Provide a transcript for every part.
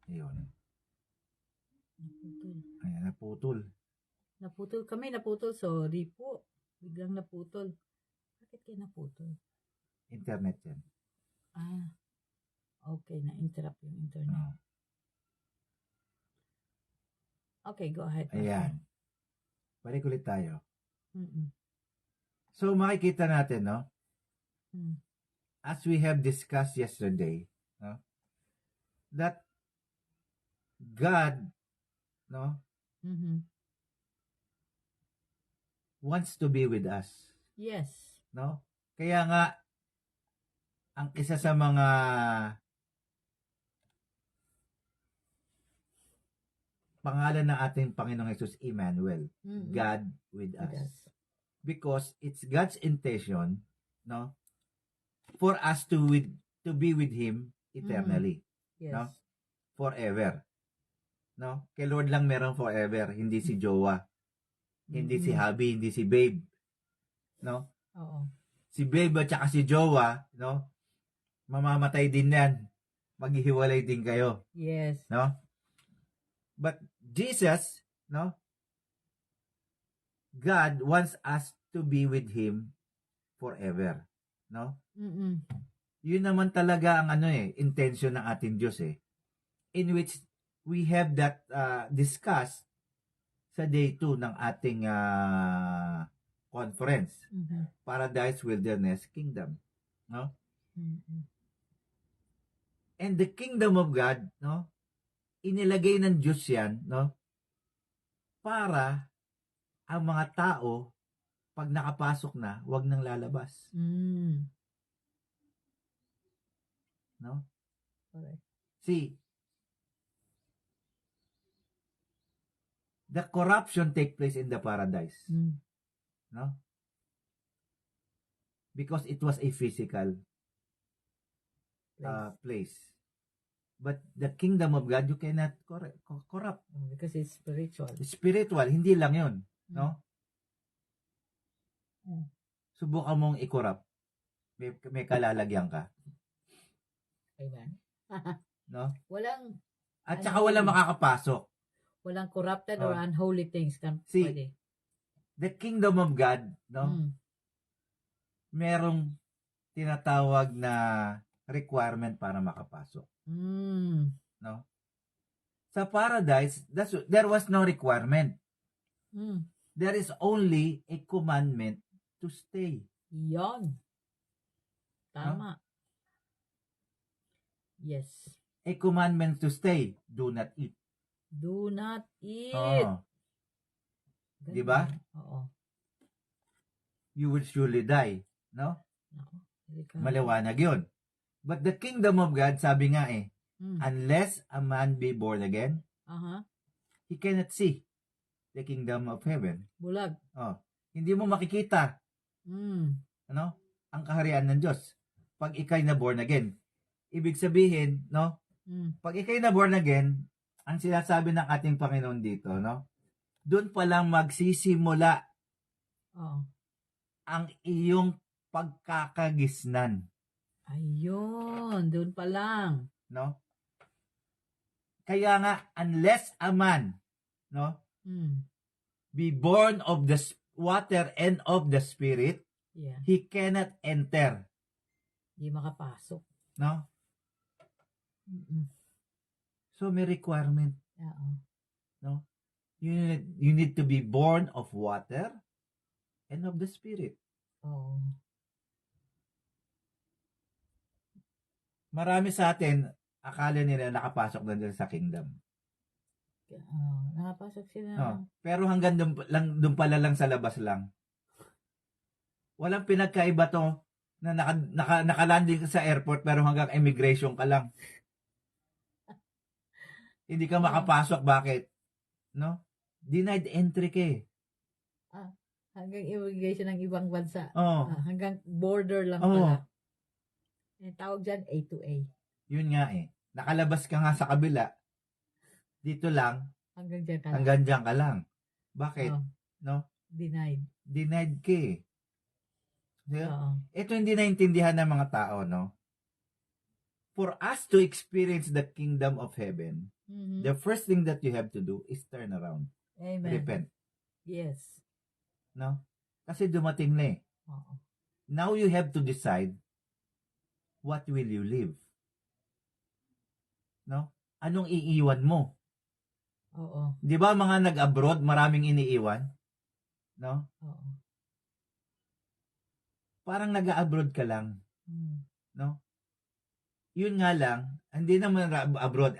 Ayun. Naputol. Ayan, naputol. Naputol kami, naputol. Sorry po. Biglang naputol. Bakit kayo naputol? Internet yan. Okay. Na-interrupt yung internet. Oh. Okay, go ahead. Ayan. Balik ulit tayo. Mm-mm. So, makikita natin, no? Mm. As we have discussed yesterday, no? That God, no? Mm-hmm. Wants to be with us, Yes. no? Kaya nga, ang isa sa mga pangalan ng ating Panginoong Jesus, Emmanuel, Mm-mm. God with With us. us. Because it's God's intention, no, for us to be with Him eternally, Yes. no, forever, no. Kay Lord lang meron forever, hindi si Jowa, hindi si Mm-mm. Habi, hindi si Babe, no. Oo. Si Babe at saka si Jowa, no, mamamatay din yan, maghihiwalay din kayo, Yes. no. But Jesus, no, God wants us to be with Him forever, no. Mm-mm. Yun naman talaga ang intention ng ating Diyos in which we have that discussed sa day 2 ng ating conference, Mm-hmm. Paradise, Wilderness, Kingdom, no? Mm-hmm. And the kingdom of God, no, inilagay ng Diyos yan, no, para ang mga tao pag nakapasok na, wag nang lalabas, no? Correct. See, the corruption take place in the paradise, no? Because it was a physical place. But the kingdom of God, you cannot corrupt. Because it's spiritual. Spiritual, hindi lang yun, no? Subukan mong i-corrupt. May kalalagyan ka. Amen. No? Walang At saka walang makakapasok. walang corrupted or unholy things kan See, pwede. The kingdom of God, no? Merong tinatawag na requirement para makapasok. No? Sa paradise, there was no requirement. There is only a commandment to stay. Yon. Tama. No? Yes. A commandment to stay. Do not eat. Do not eat. Oh. Di ba? Oo. You will surely die. No? Maliwanag yun. But the kingdom of God, sabi nga unless a man be born again, he cannot see the kingdom of heaven. Bulag. Oh. Hindi mo makikita ano? Ang kaharian ng Diyos. Pag ikay na born again. Ibig sabihin, no? Pag ikay na born again, ang sinasabi ng ating Panginoon dito, no? Doon pa lang magsisimula ang iyong pagkakagisnan. Ayun, doon pa lang. No? Kaya nga, unless a man, no? Be born of the water and of the Spirit, he cannot enter. Hindi makapasok. No? So, may requirement. No? You need to be born of water and of the Spirit. Marami sa atin, akala nila nakapasok na dyan sa kingdom. Nakapasok sila. Pero hanggang doon pala lang sa labas lang. Walang pinagkaiba to na nakalanding ka sa airport pero hanggang immigration ka lang. Hindi ka makapasok. Bakit? No? Denied entry ka Hanggang immigration ng ibang bansa. Hanggang border lang pala. Tawag dyan A to A. Yun nga Nakalabas ka nga sa kabila. Dito lang. Hanggang dyan ka lang. Bakit? No? Denied ka Ito hindi naintindihan ng mga tao, no? for us to experience the kingdom of heaven, Mhm. the first thing that you have to do is turn around. Amen. Repent. Yes. No? Kasi dumating na eh. Oo. Now you have to decide what will you live. No? Anong iiwan mo? Oo. Di ba mga nag-abroad, maraming iniiwan? No? Oo. Parang nag-abroad ka lang. Mm. No? Yun nga lang, hindi naman abroad,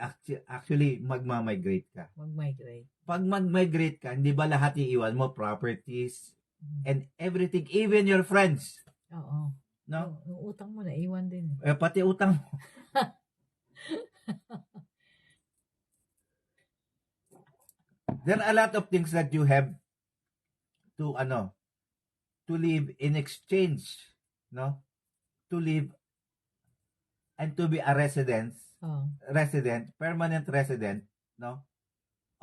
actually magmamigrate ka. Mag-migrate. Pag mag-migrate ka, hindi ba lahat iiwan mo? Properties, and everything, even your friends. Oo. No? Yung utang mo, naiwan din. Pati utang mo. There are a lot of things that you have to, to live in exchange, no? To live and to be a resident, permanent resident, no?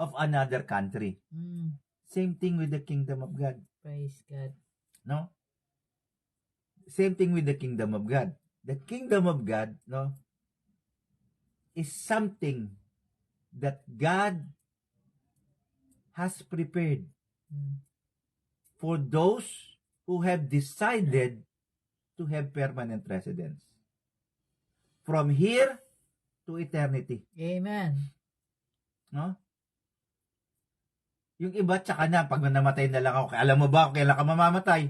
Of another country. Mm. Same thing with the kingdom of God. Praise God. No? Same thing with the kingdom of God. The kingdom of God, no, is something that God has prepared for those who have decided to have permanent residence. From here to eternity. Amen. No? Yung iba, tsaka na, pag namatay na lang ako, alam mo ba, kailan ka mamamatay?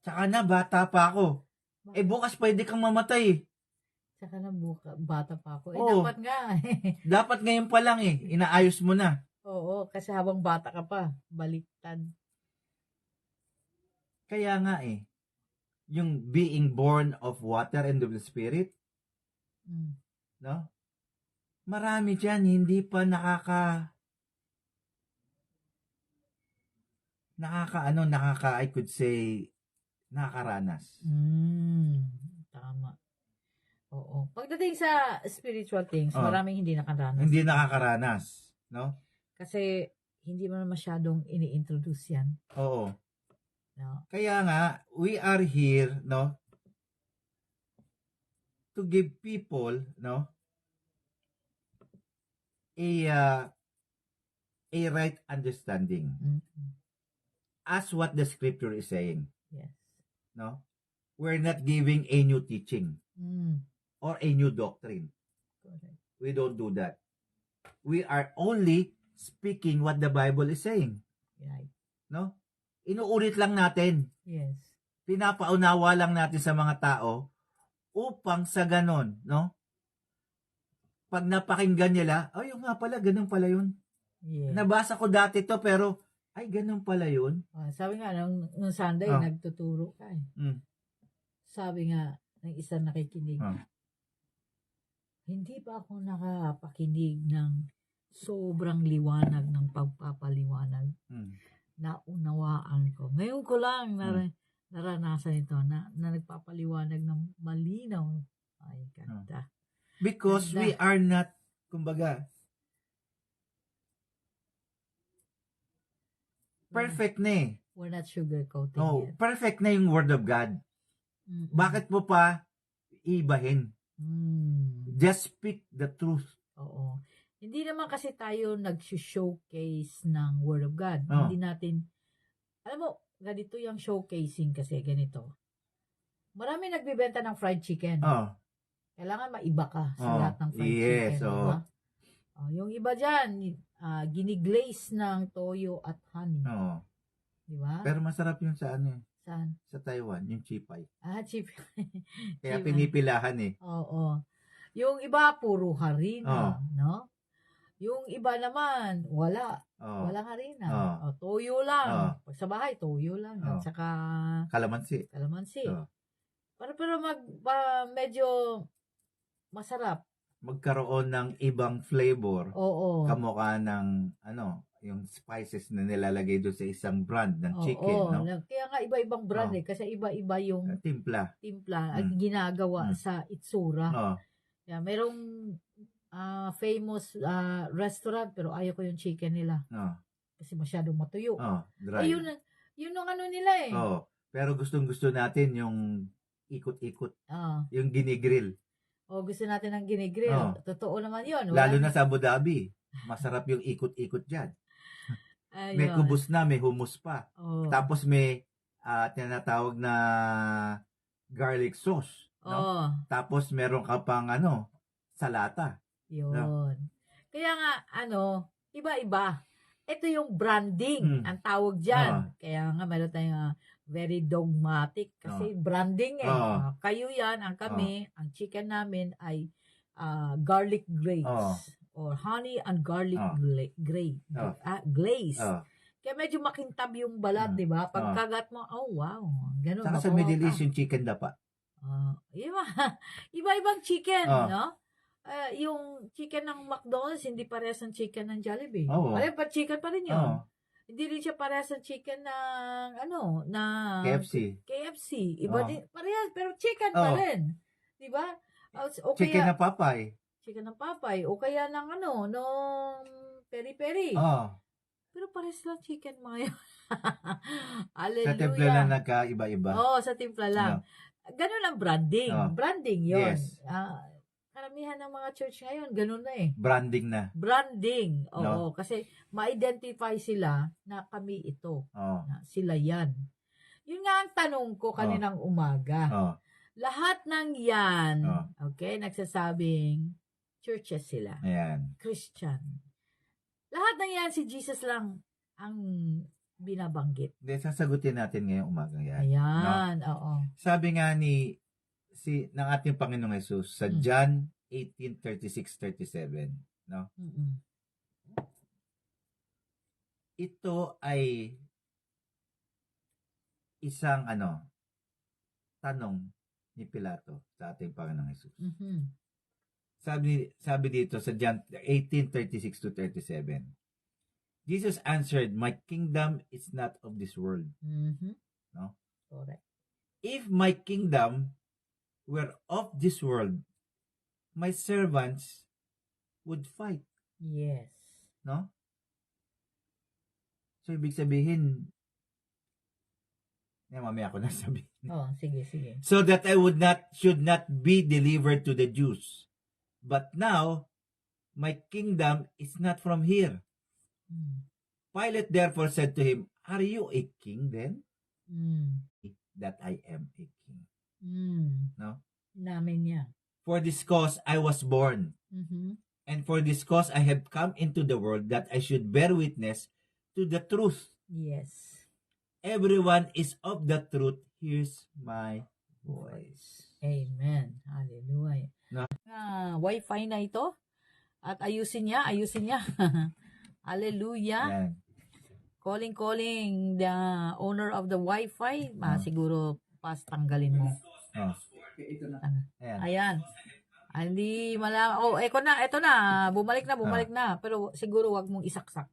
Tsaka na, bata pa ako. Bukas pwede kang mamatay. Tsaka na, bata pa ako. Oo. Dapat nga. Dapat ngayon pa lang inaayos mo na. Oo, kasi habang bata ka pa, baliktad. Kaya nga yung being born of water and of the Spirit, no? Marami dyan, hindi pa I could say, nakakaranas. Tama. Oo. Pagdating sa spiritual things, maraming hindi nakaranas. Hindi nakakaranas, no? Kasi, hindi mo na masyadong ini-introduce yan. Oo. No? Kaya nga, we are here, no? To give people, no? A right understanding. As what the scripture is saying. Yes. No? We're not giving a new teaching or a new doctrine. Correct. We don't do that. We are only speaking what the Bible is saying. Right. No? Inuulit lang natin. Yes. Pinapaunawa lang natin sa mga tao upang sa ganon, no? Pag napakinggan nila, yung nga pala, ganun pala yun. Yes. Nabasa ko dati to, pero, ay, ganun pala yun. Sabi nga, nung Sunday, nagtuturo ka Sabi nga, ng isang nakikinig, hindi pa ako nakapakinig ng sobrang liwanag ng pagpapaliwanag. Naunawaan ko. Ngayon ko lang naranasan ito na nagpapaliwanag ng malinaw. Ay, ganda. Because we are not, kumbaga, perfect na We're not sugarcoating it. Perfect na yung Word of God. Bakit mo pa ibahin? Just speak the truth. Oo. Hindi naman kasi tayo nag-showcase ng Word of God. Hindi natin, alam mo, ganito yung showcasing kasi, ganito. Marami nagbibenta ng fried chicken. Kailangan maiba ka sa lahat ng fried chicken. Diba? Yung iba dyan, giniglaze ng toyo at honey. Diba? Pero masarap yung sa Saan? Sa Taiwan, yung chipay. Chipay. Kaya pinipilahan Oo. Yung iba, puro harina. No? Yung iba naman, wala. Walang harina. Toyo lang. Pag sa bahay, toyo lang. At saka kalamansi. Pero medyo masarap. Magkaroon ng ibang flavor. Oo. Kamukha ng yung spices na nilalagay doon sa isang brand ng chicken, no? Kaya nga iba-ibang brand kasi iba-iba yung timpla at ginagawa sa itsura. Kaya merong famous restaurant pero ayaw ko yung chicken nila. Kasi masyadong matuyo. Dry. Yun ang nila . Pero gustong-gusto natin yung ikot-ikot. Yung ginigrill. O gusto natin ng ginigrill. Oh. Totoo naman yun. Lalo na sa Abu Dhabi. Masarap yung ikot-ikot dyan. May Ayun. kubos na, may hummus pa. Oh. Tapos may tinatawag na garlic sauce. No? Oh. Tapos meron ka pang salata. Yun. No? Kaya nga, iba-iba. Ito yung branding, ang tawag dyan. Kaya nga, meron tayong very dogmatic kasi branding kayo yan, ang kami, ang chicken namin ay garlic grapes or honey and garlic glaze. Kaya medyo makintab yung balat, di ba? Pagkagat mo, oh wow. Ganun. Saka sa Middle East yung chicken dapa. Iba-ibang chicken, no? Yung chicken ng McDonald's, hindi parehas ng chicken ng Jollibee. Parehas pa chicken pa rin yun. Hindi rin siya parehas ng chicken ng, KFC. Iba din, parehas, pero chicken pa rin. Di ba? Chicken ng Popeye. Chicken ng Popeye. O kaya ng nung peri-peri. Pero parehas lang chicken mga yun. Hallelujah. Sa timpla lang nagkaiba-iba. Sa timpla lang. Ganun ang branding. Branding yun. Yes. Karamihan ng mga church ngayon, ganun na eh. Branding na. Branding. Oo. Kasi ma-identify sila na kami ito. Na sila yan. Yun nga ang tanong ko kaninang umaga. Lahat ng yan, nagsasabing churches sila. Ayan. Christian. Lahat ng yan, si Jesus lang ang binabanggit. Hindi, sasagutin natin ngayong umaga yan. Ayan, oo. Sabi nga ng ating Panginoong Jesus sa John 18:36-37, no? Ito ay isang tanong ni Pilato sa ating Panginoong Jesus. Sabi dito sa John 18:36-37. Jesus answered, "My kingdom is not of this world." No? Correct. If my kingdom were of this world, my servants would fight. Yes. No? So, ibig sabihin, mamaya ako na sabihin. Sige. So that I should not be delivered to the Jews. But now, my kingdom is not from here. Pilate therefore said to him, "Are you a king then?" That I am a king. No? Namin niya. For this cause I was born. And for this cause I have come into the world that I should bear witness to the truth. Yes. Everyone is of the truth. Here's my voice. Amen. Hallelujah. No? Wi-Fi na ito. At ayusin niya. Hallelujah. Yan. Calling the owner of the Wi-Fi. Siguro tanggalin mo. Ito na. Ayan. Hindi ito na. Bumalik na. Pero siguro wag mong isaksak.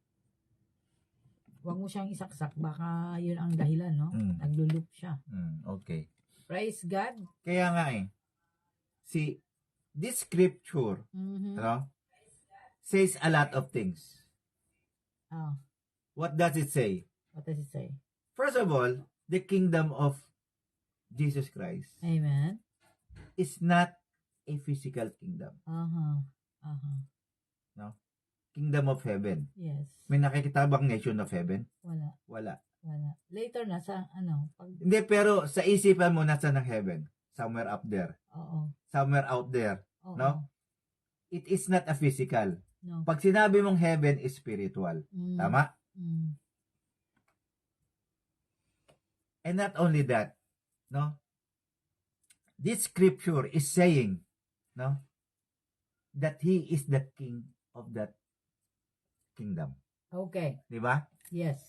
Wag mo siyang isaksak. Baka yun ang dahilan, no? Naglo-loop siya. Okay. Praise God. Kaya nga this scripture, says a lot of things. What does it say? What does it say? First of all, the kingdom of Jesus Christ. Amen. Is not a physical kingdom. No? Kingdom of heaven. Yes. May nakikita bang nation of heaven? Wala. Later na sa Hindi, pero sa isipan mo nasa ng heaven. Somewhere up there. Somewhere out there. No? It is not a physical. No. Pag sinabi mong heaven is spiritual. Tama? And not only that, no? This scripture is saying, no, that he is the king of that kingdom. Okay. Di ba? Yes.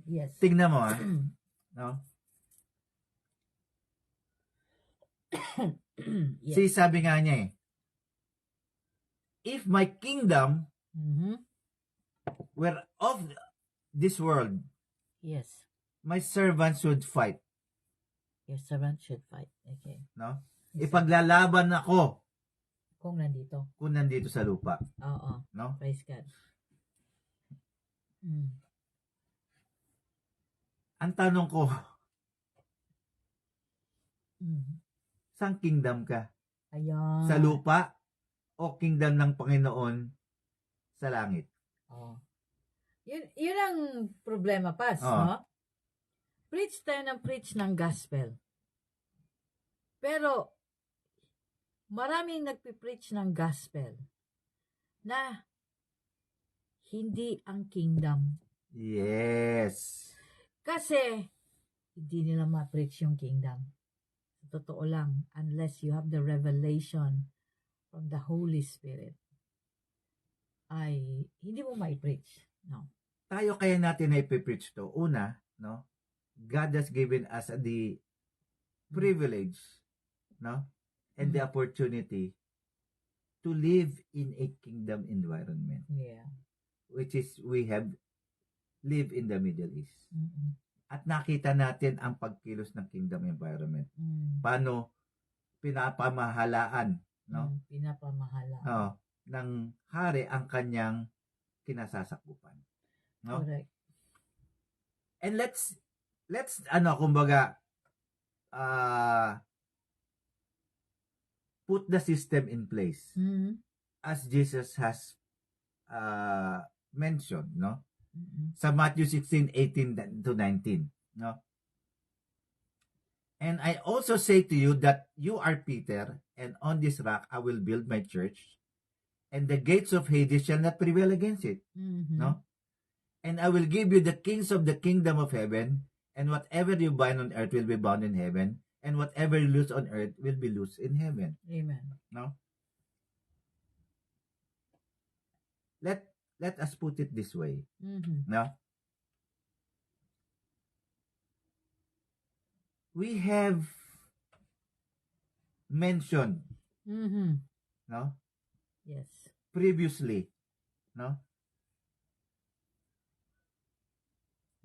Yes. Tignan mo, no? Yes. See, sabi nga niya if my kingdom were of this world, yes, my servants would fight. Your servant should fight. Okay. No? Yes, Ipaglalaban ako kung nandito sa lupa. Oo. No? Praise God. Ang tanong ko, Sang kingdom ka? Ayan. Sa lupa o kingdom ng Panginoon sa langit? Oh. Yun ang problema, Pas, Oh. no? Preach tayo ng preach ng gospel. Pero, maraming nagpipreach ng gospel na hindi ang kingdom. Yes. Kasi, hindi nila ma-preach yung kingdom. Totoo lang, unless you have the revelation from the Holy Spirit, ay hindi mo ma-preach. No. Tayo kaya natin na ipipreach to. Una, no? God has given us the privilege, no? And the opportunity to live in a kingdom environment. Yeah. Which is, we have lived in the Middle East. Mm-mm. At nakita natin ang pagkilos ng kingdom environment. Paano pinapamahalaan, no? Pinapamahalaan. Ng hari ang kanyang kinasasakupan. No? Correct. And let's kumbaga, put the system in place. As Jesus has mentioned, no? Sa Matthew 16:18 to 19, no? And I also say to you that you are Peter, and on this rock I will build my church, and the gates of Hades shall not prevail against it. No? And I will give you the kings of the kingdom of heaven, and whatever you bind on earth will be bound in heaven, and whatever you loose on earth will be loosed in heaven. Amen. No? Let us put it this way. No? We have mentioned, no? Yes. Previously, no?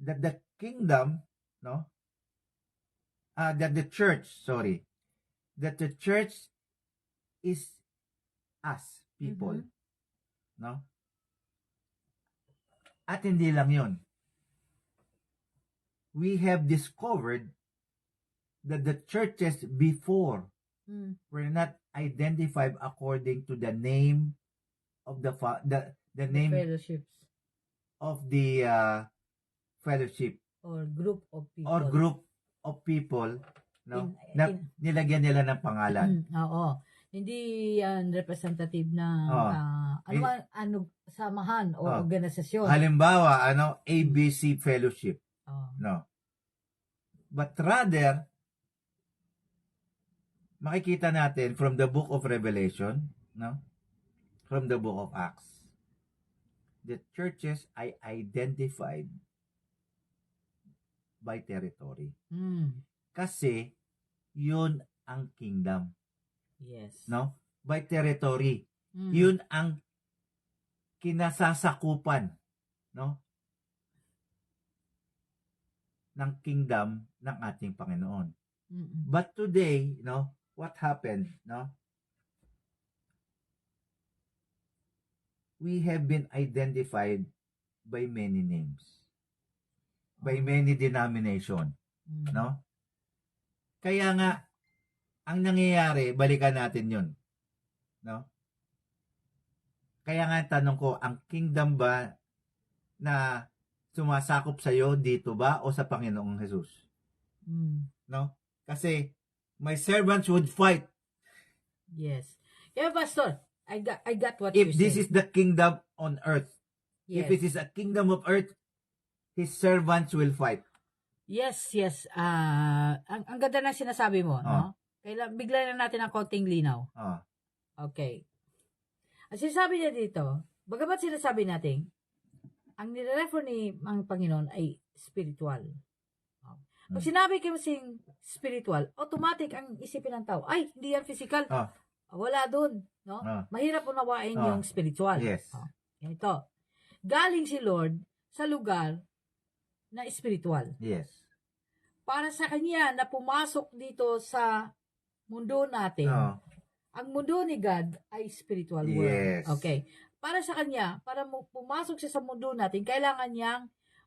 That the kingdom, no? That the church is us, people. No? At hindi lang yun. We have discovered that the churches before were not identified according to the name of the name fellowships of the fellowship or group of people, no? Nilagyan nila ng pangalan. Oo. Hindi yan representative ng samahan o organisasyon. Halimbawa, ABC Fellowship. No. But rather, makikita natin from the book of Revelation, no? From the book of Acts, the churches are identified by territory. Kasi yun ang kingdom. Yes. No? By territory. Yun ang kinasasakupan, no? Ng kingdom ng ating Panginoon. But today, no, what happened, no? We have been identified by many names. By many denomination, no? Kaya nga ang nangyayari, balikan natin 'yun. No? Kaya nga tanong ko, ang kingdom ba na sumasakop sa iyo dito ba o sa Panginoong Jesus? No? Kasi my servants would fight. Yes. Yeah, Pastor, I got what if you this say. is the kingdom on earth. Yes. If it is a kingdom of earth, his servants will fight. Yes. Ang ganda ng sinasabi mo, no? Bigla na natin ang konting linaw. Okay. Ang sinasabi niya dito, bagamat sinasabi natin, ang nire-refer ni ang Panginoon ay spiritual. Pag sinabi ko sing spiritual, automatic ang isipin ng tao, ay, hindi yan physical. Wala dun. No? Mahirap unawain yung spiritual. Yes. Ito. Galing si Lord sa lugar na spiritual. Yes. Para sa kanya na pumasok dito sa mundo natin, ang mundo ni God ay spiritual world. Yes. Okay. Para sa kanya, para pumasok siya sa mundo natin, kailangan niyang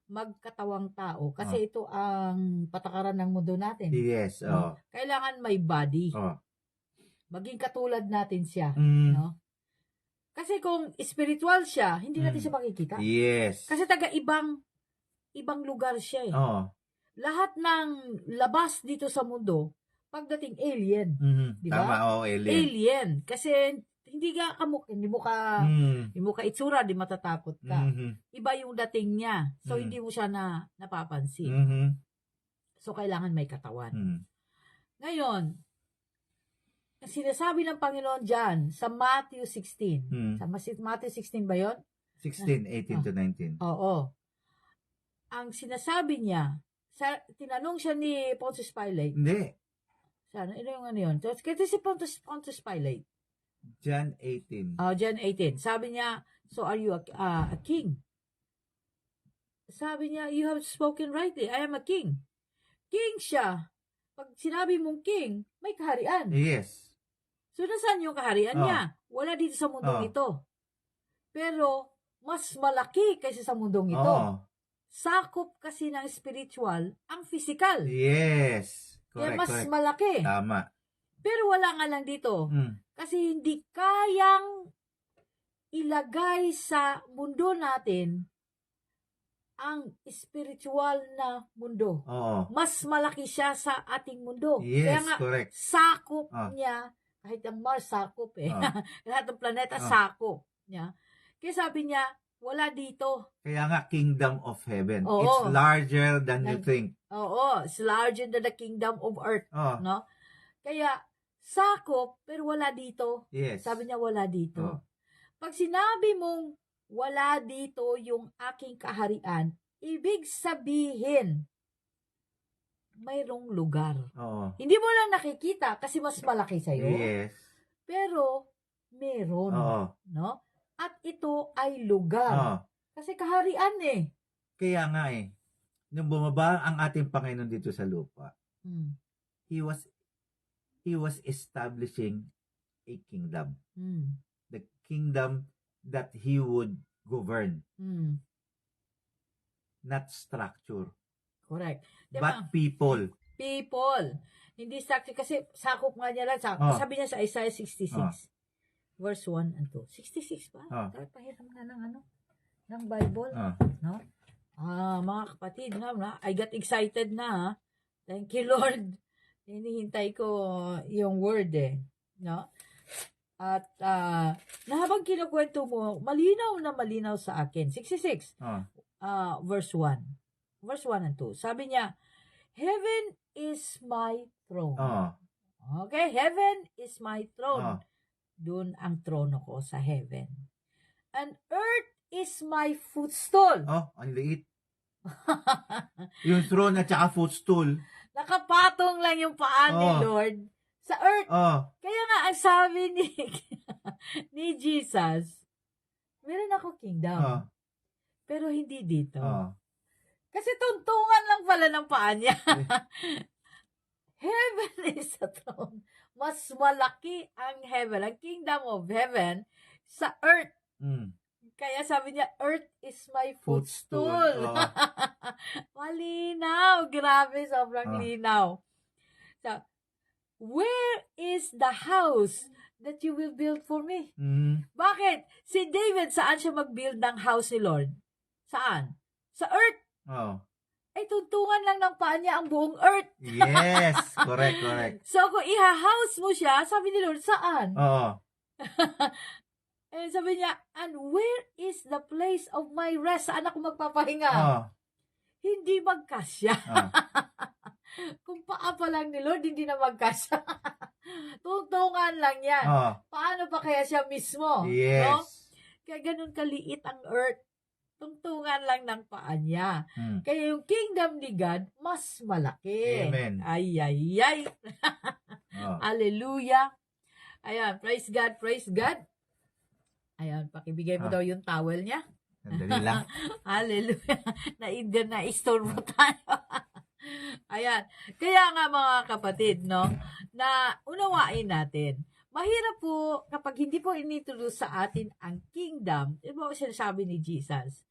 magkatawang tao kasi ito ang patakaran ng mundo natin. Yes. Kailangan may body. maging katulad natin siya. Mm. No? Kasi kung spiritual siya, hindi natin siya makikita. Yes. Kasi ibang lugar siya eh. Oo. Lahat ng labas dito sa mundo, pagdating alien. Di ba? Tama, alien. Alien. Kasi hindi mo ka itsura, di matatakot ka. Iba yung dating niya. So, hindi mo siya napapansin. So, kailangan may katawan. Ngayon, ang sinasabi ng Panginoon dyan, sa Matthew 16. Sa Matthew 16 ba yun? 16, 18 to 19. Oo. Ang sinasabi niya, tinanong siya ni Pontius Pilate. Hindi. Ano yung ano yun? Kasi si Pontius Pilate. John 18. John 18. Sabi niya, so are you a king? Sabi niya, you have spoken rightly. I am a king. King siya. Pag sinabi mong king, may kaharian. Yes. So, nasaan yung kaharian niya? Wala dito sa mundong ito. Pero, mas malaki kaysa sa mundong ito. Sakop kasi ng spiritual ang physical. Yes. Kaya mas correct. malaki. Tama. Pero wala nga lang dito. Kasi hindi kayang ilagay sa mundo natin ang spiritual na mundo. Mas malaki siya sa ating mundo. Yes, kaya nga, correct. sakop niya, kahit ang Mars sakop eh. Lahat ng planeta sakop niya. Kaya sabi niya, wala dito. Kaya nga, kingdom of heaven. Oo. It's larger than you think. Oo, it's larger than the kingdom of earth. No? Kaya, sakop, pero wala dito. Yes. Sabi niya, wala dito. Pag sinabi mong, wala dito yung aking kaharian, ibig sabihin, mayroong lugar. Hindi mo lang nakikita kasi mas malaki sa'yo. Yes. Pero, meron. No? At ito ay lugar. Kasi kaharian eh. Kaya nga eh, nung bumaba ang ating Panginoon dito sa lupa, He was establishing a kingdom. The kingdom that He would govern. Not structure. Correct. But people. People. Hindi structure. Kasi sakop nga niya lang. Sabi niya sa Isaiah 66. Verse 1 and 2. 66 ba? Pahiram nga ng Bible. No? Mga kapatid, I got excited na. Thank you, Lord. Hinihintay ko yung word eh. No? At habang kinukwento mo, malinaw sa akin. 66. Verse 1. Verse 1 and 2. Sabi niya, heaven is my throne. Okay? Heaven is my throne. Doon ang trono ko sa heaven. And earth is my footstool. Ang liit. Yung throne at saka footstool. Nakapatong lang yung paa ni Lord sa earth. Kaya nga, ang sabi ni Jesus, meron ako kingdom. Pero hindi dito. Kasi tuntungan lang pala ng paa niya. Heaven is a throne. Mas malaki ang heaven, ang kingdom of heaven, sa earth. Kaya sabi niya, earth is my footstool. Malinaw. Grabe, sobrang linaw. So, where is the house that you will build for me? Bakit? Si David, saan siya mag-build ng house ni Lord? Saan? Sa earth. Ay, tuntungan lang ng paa niya ang buong earth. Yes, correct. So, kung iha-house mo siya, sabi ni Lord, saan? And sabi niya, and where is the place of my rest? Saan ako magpapahinga? Hindi magkasya. Kung paa pa lang ni Lord, hindi na magkasya. Tuntungan lang yan. Paano pa kaya siya mismo? Yes. No? Kaya ganun kaliit ang earth. Tungtungan lang ng paa niya. Kaya yung kingdom ni God, mas malaki. Amen. Ay. Hallelujah. Ayan, praise God. Ayan, pakibigay mo daw yung towel niya. Sandali lang. Hallelujah. Na-istorbo tayo. Ayan. Kaya nga mga kapatid, no, na unawain natin. Mahirap po kapag hindi po inintroduce sa atin ang kingdom. Ito po sinasabi ni Jesus.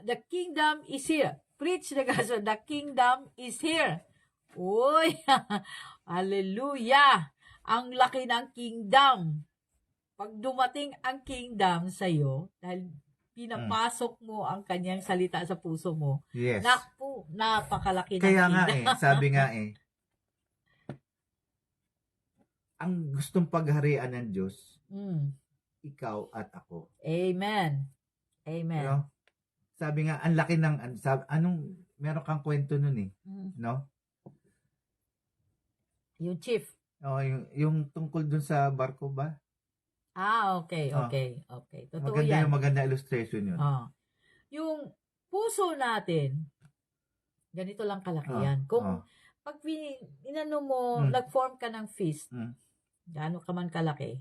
The kingdom is here. Preach the gospel. The kingdom is here. Uy! Hallelujah! Ang laki ng kingdom. Pag dumating ang kingdom sa'yo, dahil pinapasok mo ang kanyang salita sa puso mo, Yes. naku, napakalaki ng Kaya kingdom. nga sabi nga ang gustong pagharian ng Diyos, ikaw at ako. Amen. Amen. No? Sabi nga, ang laki ng, meron kang kwento nun no? Yung chief. Yung tungkol dun sa barko ba? Okay. Totoo yan. Maganda illustration yun. Yung puso natin, ganito lang kalaki yan. Kung pag inano mo, nag-form ka ng fist, gaano ka man kalaki,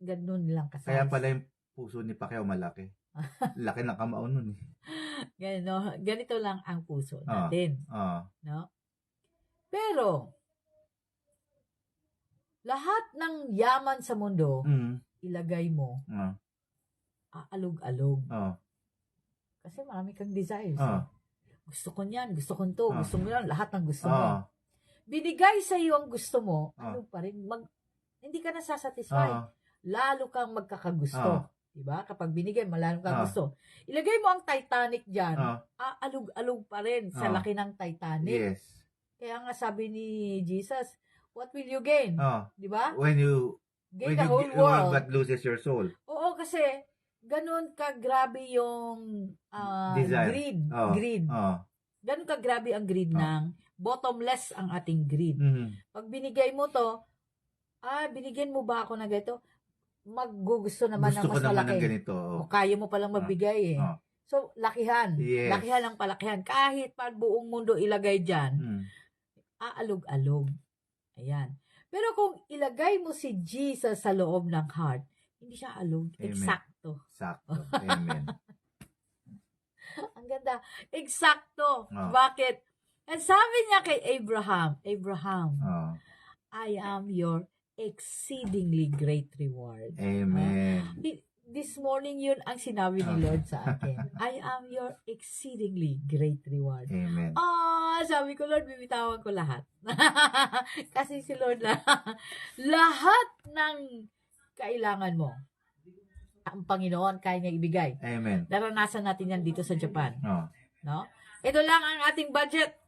ganun lang ka-size. Kaya pala yung puso ni Pacquiao malaki. Laki ng kamao nun Ganito lang ang puso natin. No? Pero, lahat ng yaman sa mundo, ilagay mo, aalog-alog. Kasi marami kang desires. Gusto ko niyan, gusto ko to, gusto mo yan, lahat ng gusto mo. Binigay sa iyo ang gusto mo, ano pa rin, hindi ka nasasatisfy. Lalo kang magkakagusto. Diba? Kapag binigay, malalo kang gusto. Ilagay mo ang Titanic dyan, aalog-alog pa rin sa laki ng Titanic. Yes. Kaya nga sabi ni Jesus, what will you gain? Diba? When you gain the whole world, but loses your soul. Oo, kasi ganun ka grabe yung Desire. greed. Ganun ka grabe ang greed ng bottomless ang ating greed. Pag binigay mo to, binigyan mo ba ako na ganito? Maggugusto naman ng mas malaki. Gusto ko naman ng ganito. O kaya mo palang magbigay So, lakihan. Yes. Lakihan ang palakihan. Kahit pa buong mundo ilagay dyan, aalog-alog. Ayan. Pero kung ilagay mo si Jesus sa loob ng heart, hindi siya alog. Amen. Eksakto. Sakto. Amen. Ang ganda. Eksakto. Bakit? And sabi niya kay Abraham, I am your exceedingly great reward. Amen. This morning yun ang sinabi ni Lord sa akin. I am your exceedingly great reward. Amen. Sabi ko, Lord, bibitawan ko lahat. Kasi si Lord lahat ng kailangan mo, ang Panginoon kaya niya ibigay. Amen. Naranasan natin yan dito sa Japan. No? Ito lang ang ating budget.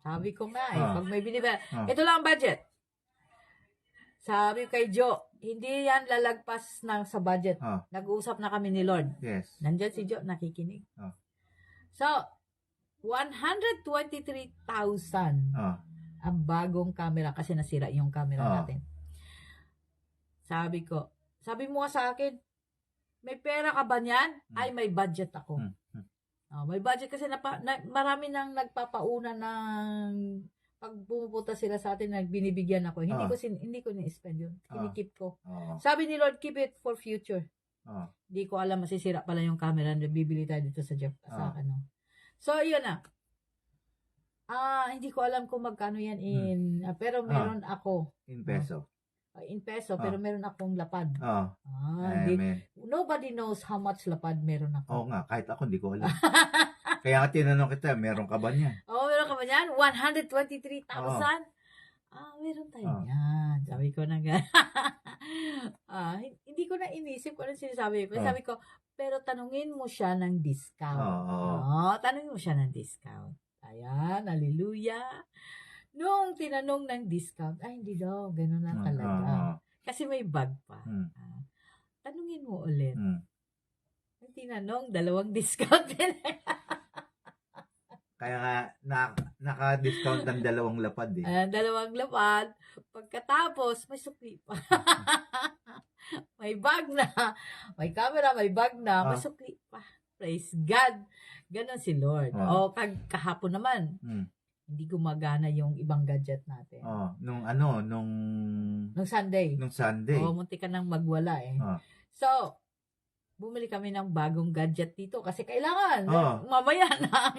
Sabi ko nga pag may binibigay, ito lang ang budget. Sabi kay Joe, hindi yan lalagpas sa budget. Nag-uusap na kami ni Lord. Yes. Nandyan si Joe, nakikinig. So, 123,000 ang bagong camera kasi nasira yung camera natin. Sabi mo nga sa akin, may pera ka ba niyan? Ay, may budget ako. May budget kasi marami nang nagpapauna ng pag pumupunta sila sa atin, binibigyan ako. Hindi ko ni-spend yun. Kinikip ko. Sabi ni Lord, keep it for future. Hindi ko alam, masisira pala yung camera na bibili tayo dito sa So, yun na. Hindi ko alam kung magkano yan pero meron ako. In peso. In peso, pero meron akong lapad. Nobody knows how much lapad meron ako. Oo nga, kahit ako hindi ko alam. Kaya nga tinanong kita, meron ka ba niyan? Meron ka ba niyan? 123,000? Meron tayo yan. Sabi ko na hindi ko na inisip kung ano sinasabi ko. Sabi ko, pero tanungin mo siya ng discount. Tanungin mo siya ng discount. Ayan, hallelujah. Nung tinanong ng discount, hindi daw, gano'n na talaga. Kasi may bag pa. Tanungin mo ulit. Ang tinanong, 2 discount din. Kaya nga, naka-discount ng 2 lapad 2 lapad. Pagkatapos, may sukli pa. May bag na. May camera, may bag na. May sukli pa. Praise God. Ganon si Lord. Kahapon naman, hindi gumagana yung ibang gadget natin. Nung Sunday. Munti ka nang magwala So, bumili kami ng bagong gadget dito kasi kailangan. Mamaya na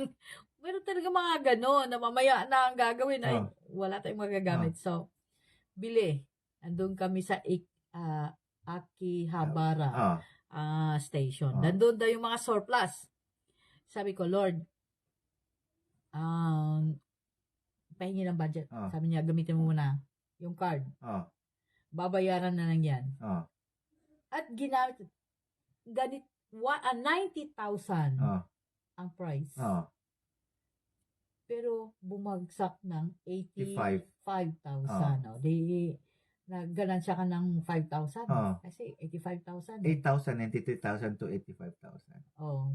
meron talaga mga gano'n na mamaya na ang gagawin ay wala tayong magagamit. So, bili. Andun kami sa Akihabara station. Nandun daw yung mga surplus. Sabi ko, Lord, pahingi ng budget. Oh. Sabi niya, gamitin mo muna yung card. Oh. Babayaran na lang yan. Oh. At ginamit, 90,000 ang price. Oh. Pero bumagsak ng 85,000. 85,000. Nag-ganansya ka ng 5,000. Kasi 85,000. 8,000, 93,000 to 85,000.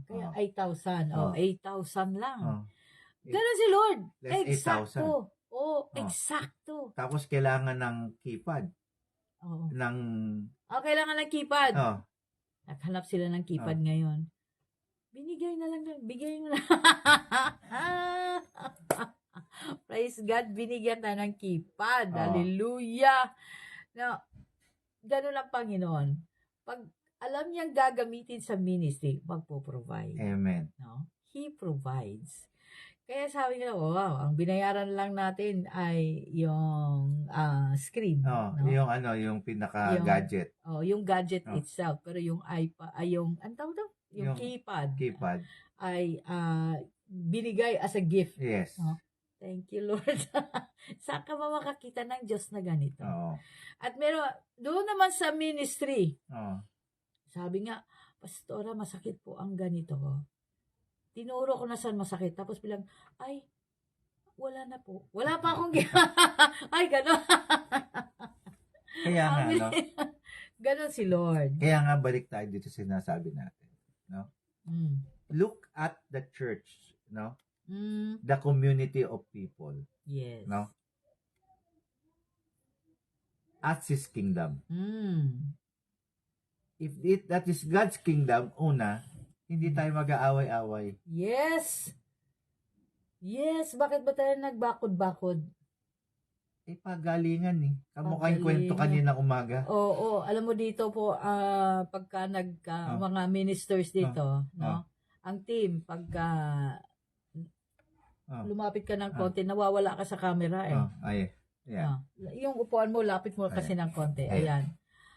Kaya 8,000. 8,000 lang. Eight- Ganon si Lord. Less 8,000. Eksakto. Eksakto. Tapos kailangan ng keypad. Kailangan ng keypad. Naghanap sila ng keypad ngayon. Bigay mo na. Praise God, binigyan tayo ng keypad. Hallelujah. Now, ganun ang Panginoon. Pag alam niyang gagamitin sa ministry, magpo-provide. Amen. No? He provides. Kaya sabi ko, wow, ang binayaran lang natin ay yung screen. No? Yung pinaka-gadget. Yung gadget itself. Pero yung iPad, yung keypad ay binigay as a gift. Yes. Thank you, Lord. Saan ka ba makakita ng Diyos na ganito? At doon naman sa ministry, sabi nga, Pastora, masakit po ang ganito. Tinuro ko na saan masakit. Tapos bilang, ay, wala na po. Wala pa akong ay, gano'n. Kaya nga, Gano'n si Lord. Kaya nga, balik tayo dito sa sinasabi natin. No? Look at the church, no? The community of people. Yes. No? As His kingdom. If that is God's kingdom, hindi tayo mag-aaway-away. Yes. Yes. Bakit ba tayo nagbakod-bakod? Pagalingan eh. Kamukha yung kwento kanina umaga. Oo. Alam mo dito po, pagka mga ministers dito, no? Ang team, pagka lumapit ka ng konti, nawawala ka sa camera eh. Yeah. Yung upuan mo, lapit mo kasi ng konti. Ayan.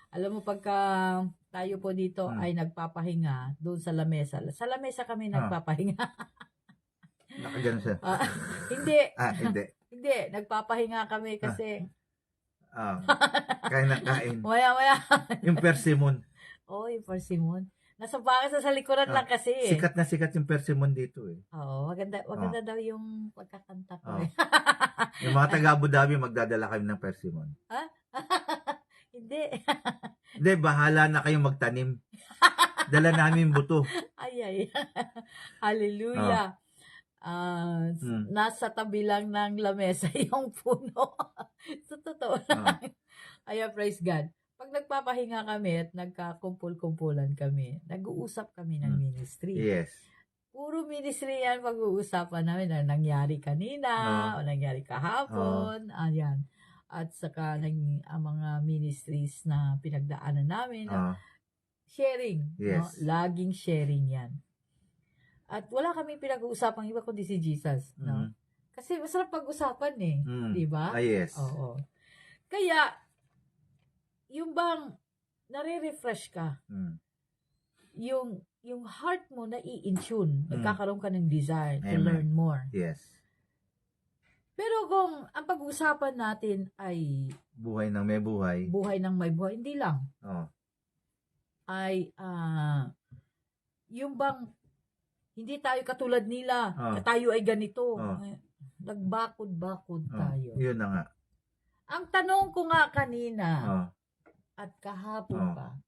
Alam mo, pagka tayo po dito ay nagpapahinga doon sa lamesa. Sa lamesa kami nagpapahinga. Nakagano siya. Hindi. Hindi. Hindi. Nagpapahinga kami kasi kain na kain. Maya. Yung persimmon. Yung persimmon. Nasa bakas sa likuran lang kasi eh. Sikat na sikat yung persimmon dito eh. Maganda daw yung pagkakanta ko eh. Yung mga taga Abu Dhabi magdadala kami ng persimmon. Hindi. Hindi, bahala na kayong magtanim. Dala namin buto. Ay. Hallelujah. Nasa tabi lang ng lamesa yung puno. So, totoo lang. Praise God. Pag nagpapahinga kami at nagkakumpul-kumpulan kami, nag-uusap kami ng ministry. Yes. Puro ministry yan pag-uusapan namin na nangyari kanina o nangyari kahapon. Ayan. At saka ang mga ministries na pinagdaanan namin. Sharing. Yes. No? Laging sharing yan. At wala kaming pinag-uusapang iba kundi si Jesus. No? Kasi masarap pag-usapan eh. Diba? Yes. Oo. Kaya, yung bang nare-refresh ka, yung heart mo na i-intune, nagkakaroon ka ng desire to learn more. Yes. Pero kung ang pag-uusapan natin ay buhay ng may buhay. Buhay ng may buhay, hindi lang. Ay, yung bang hindi tayo katulad nila, tayo ay ganito. Nagbakod-bakod tayo. Yun na nga. Ang tanong ko nga kanina, at kahapon pa,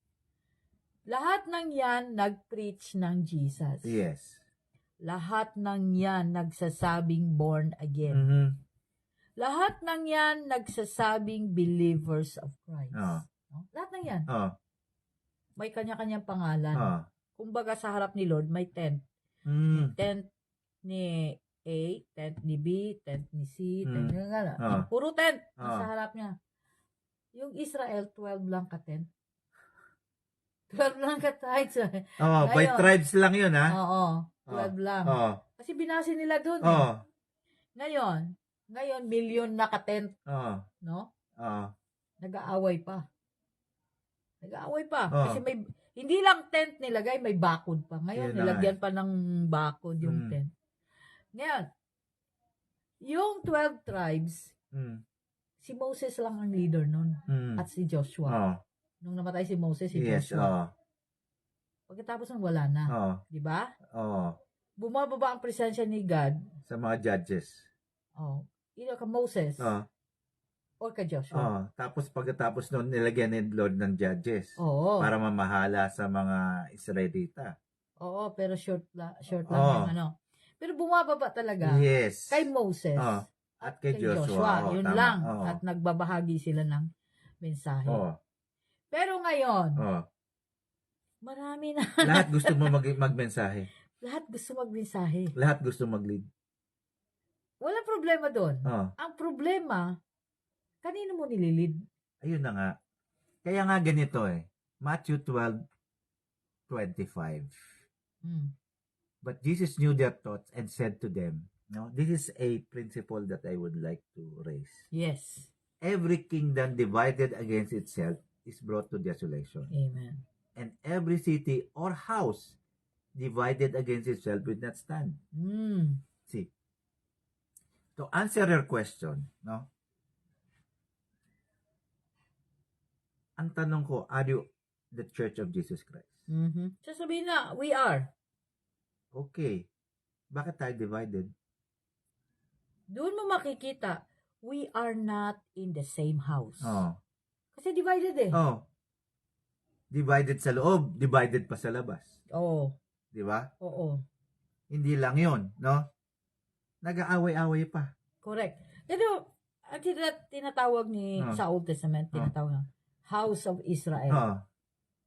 lahat ng yan nag-preach ng Jesus. Yes. Lahat ng yan nagsasabing born again. Lahat ng yan nagsasabing believers of Christ. Lahat ng yan. May kanya-kanyang pangalan. Kumbaga sa harap ni Lord, may tent. Tent ni A, tent ni B, tent ni C, tent ni puro tent sa harap niya. Yung Israel, 12 lang ka tent. 12 lang ka tribes. By tribes lang yun, ha? Oo, 12 lang. Kasi binasi nila doon. Ngayon, million na ka tent. No? Nag-aaway pa. Kasi hindi lang tent nilagay, may bakod pa. Ngayon, nilagyan pa ng bakod yung tent. Ngayon, Yung 12 tribes, si Moses lang ang leader nun. At si Joshua. Oh. Nung namatay si Moses, si Yes, Joshua. Pagkatapos nun, wala na. Di ba? Bumababa ang presensya ni God. Sa mga judges. Either ka Moses or ka Joshua. Tapos pagkatapos nun, nilagyan ni Lord ng judges. Para mamahala sa mga Israelita. Pero short lang yung ano. Pero bumababa talaga kay Moses at kay Joshua. Yun tama. Lang. At nagbabahagi sila ng mensahe. Pero ngayon, marami na. Lahat gusto mo magmensahe. Lahat gusto magmensahe. Lahat gusto mag-lead. Walang problema doon. Ang problema, kanino mo nililid? Ayun na nga. Kaya nga ganito Matthew 12:25. But Jesus knew their thoughts and said to them, this is a principle that I would like to raise. Yes. Every kingdom divided against itself is brought to desolation. Amen. And every city or house divided against itself will not stand. See, to answer your question, ang tanong ko, are you the Church of Jesus Christ? Sasabihin na, we are. Okay. Bakit tayo divided? Doon mo makikita, we are not in the same house. Kasi divided Divided sa loob, divided pa sa labas. Di ba? Oo. Hindi lang yun, Nag-aaway-aaway pa. Correct. Pero, ang tinatawag sa Old Testament, tinatawag na House of Israel.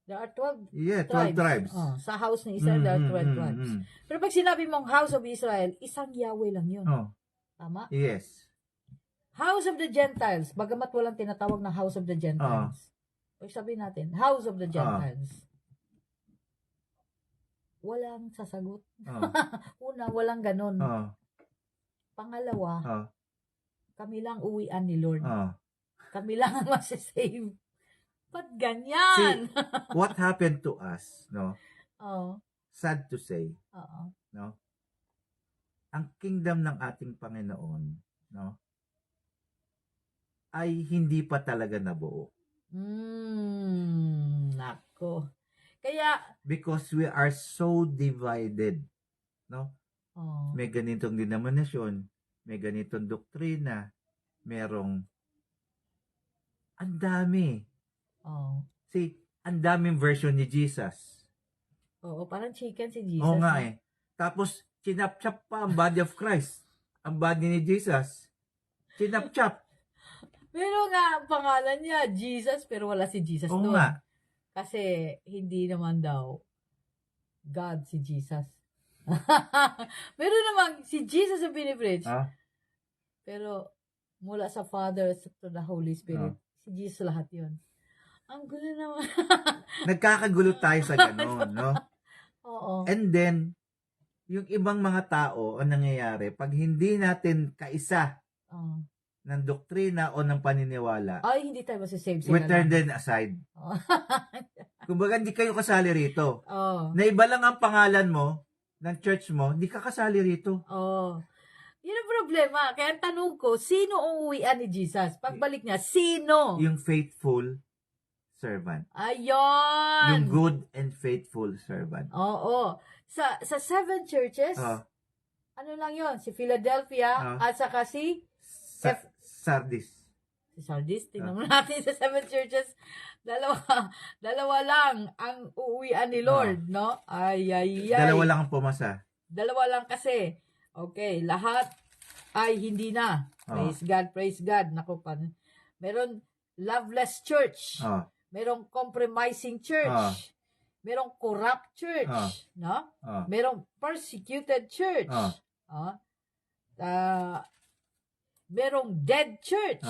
There are 12 tribes. Sa house ni Israel, there are 12 tribes. Pero pag sinabi mong House of Israel, isang Yahweh lang yun. Tama? Yes. House of the Gentiles, bagamat walang tinatawag na House of the Gentiles. Pag sabihin natin, House of the Gentiles. Walang sasagot. Una, walang ganun. Pangalawa, kami lang uwian ni Lord. Kami lang ang masasave. Ba't ganyan? See, what happened to us, sad to say, ang kingdom ng ating Panginoon, ay hindi pa talaga nabuo. Nako. Kaya, because we are so divided, may ganitong denominasyon, may ganitong doktrina, merong ang dami. See, ang daming version ni Jesus. Parang chicken si Jesus. Oo nga Tapos, chinap-chap pa ang body of Christ. Ang body ni Jesus. Chinap-chap. Pero nga, ang pangalan niya, Jesus, pero wala si Jesus doon. Nga. Kasi, hindi naman daw God si Jesus. Pero naman, si Jesus ang pinipreach. Pero, mula sa Father to the Holy Spirit, si Jesus lahat yun. Ang gulo naman. Nagkakagulo tayo sa ganun, Oo. And then, yung ibang mga tao, ang nangyayari, pag hindi natin kaisa ng doktrina o ng paniniwala, ay, hindi tayo masasave sila. We turn them aside. Kumbaga, hindi kayo kasali rito. Na iba lang ang pangalan mo, ng church mo, hindi ka kasali rito. Yun ang problema. Kaya ang tanong ko, sino ang uwian ni Jesus? Pagbalik niya, sino? Yung faithful servant. Ayun! Yung good and faithful servant. Oo. Sa 7 churches, ano lang yun? Si Philadelphia at saka si Sardis. Si Sardis, tingnan mo natin sa 7 churches. Dalawa lang ang uuwian ni Lord, no? Ay. Dalawa lang ang pumasa. Dalawa lang kasi. Okay, lahat ay hindi na. Praise God. Naku, meron loveless church. Merong compromising church. Merong corrupt church. No? Merong persecuted church. Merong dead church.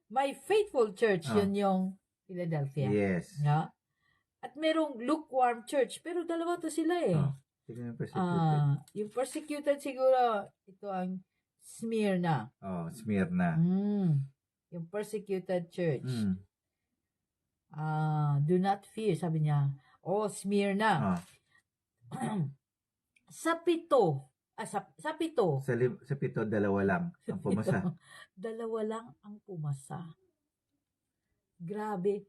May faithful church. Yun yung Philadelphia. Yes. No? At merong lukewarm church. Pero dalawa to sila yung persecuted siguro, ito ang Smyrna. Smyrna. Yung persecuted church. Do not fear, sabi niya. Smyrna. Sa 7 Sa 7. Sa 7, 2 lang ang pumasa. 2 lang ang pumasa. Grabe.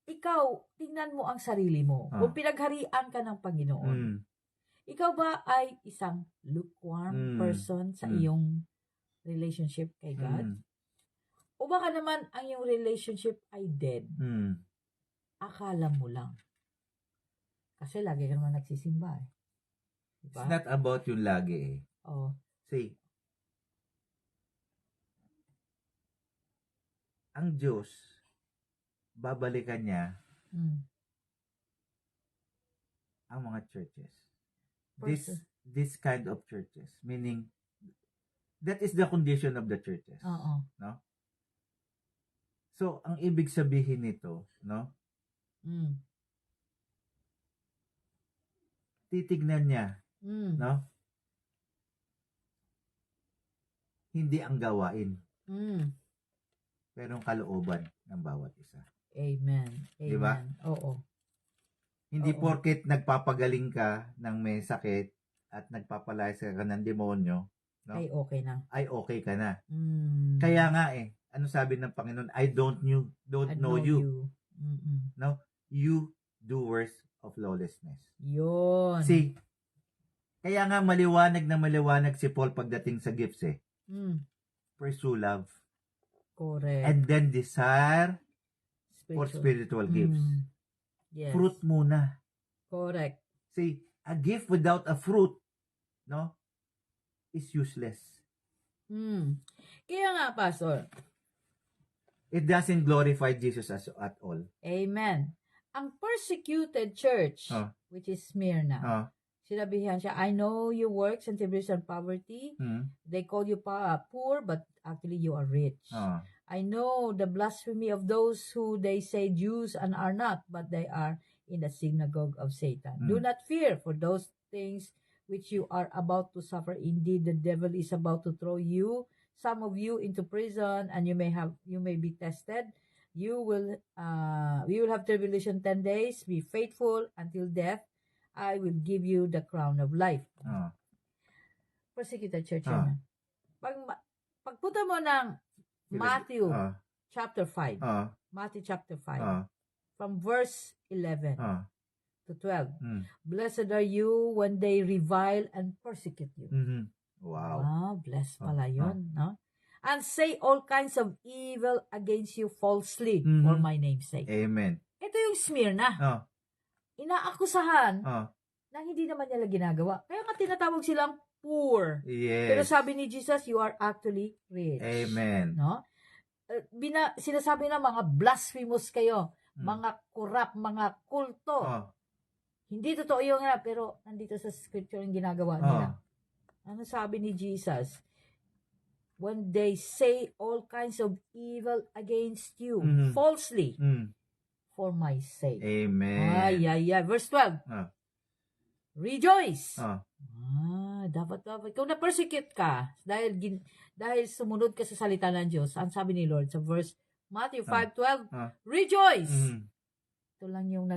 Ikaw, tingnan mo ang sarili mo. Kung pinagharian ka ng Panginoon, ikaw ba ay isang lukewarm person sa iyong relationship kay God? O baka naman ang iyong relationship ay dead? Akala mo lang. Kasi lagi ka naman nagsisimba eh. Diba? It's not about yung lagi eh. Oh. See, ang Diyos, babalikan niya ang mga churches. This kind of churches. Meaning, that is the condition of the churches. Oo. No? So, ang ibig sabihin nito, no? Titignan niya, no? Hindi ang gawain. Pero ang kalooban ng bawat isa. Amen. Diba? Oo. Hindi porket nagpapagaling ka ng may sakit at nagpapalayas ka ng demonyo, no? Ay okay na. Ay okay ka na. Kaya nga ano sabi ng Panginoon? I don't know you. No? You doers of lawlessness. Yun. See, kaya nga maliwanag si Paul pagdating sa gifts Pursue love. Correct. And then desire for spiritual gifts. Yes. Fruit muna. Correct. See, a gift without a fruit, no, is useless. Kaya nga, Pastor. It doesn't glorify Jesus at all. Amen. Ang persecuted church, which is Smyrna, sinabihan siya, I know your works and tribulation and poverty. They call you poor, but actually you are rich. I know the blasphemy of those who they say Jews and are not, but they are in the synagogue of Satan. Do not fear for those things which you are about to suffer. Indeed, the devil is about to throw some of you into prison, and you may be tested. We will have tribulation 10 days. Be faithful until death. I will give you the crown of life. Persecuted church yun. Pagpunta mo ng Matthew chapter 5. Matthew chapter 5. From verse 11 to 12. Blessed are you when they revile and persecute you. Wow. Blessed pala yun. No? And say all kinds of evil against you falsely for my name's sake. Amen. Ito yung Smyrna. Inaakusahan na hindi naman nila ginagawa. Kaya nga tinatawag silang poor. Yes. Pero sabi ni Jesus, you are actually rich. Amen. No? Sinasabi na mga blasphemous kayo, mga corrupt, mga kulto. Hindi totoo yung pero nandito sa scripture yung ginagawa nila. Ano sabi ni Jesus? When they say all kinds of evil against you, falsely, for my sake. Amen. Verse 12. Rejoice. Dapat. Kung na-persecute ka, dahil sumunod ka sa salita ng Diyos, ang sabi ni Lord sa verse Matthew 5:12, rejoice. Ito lang yung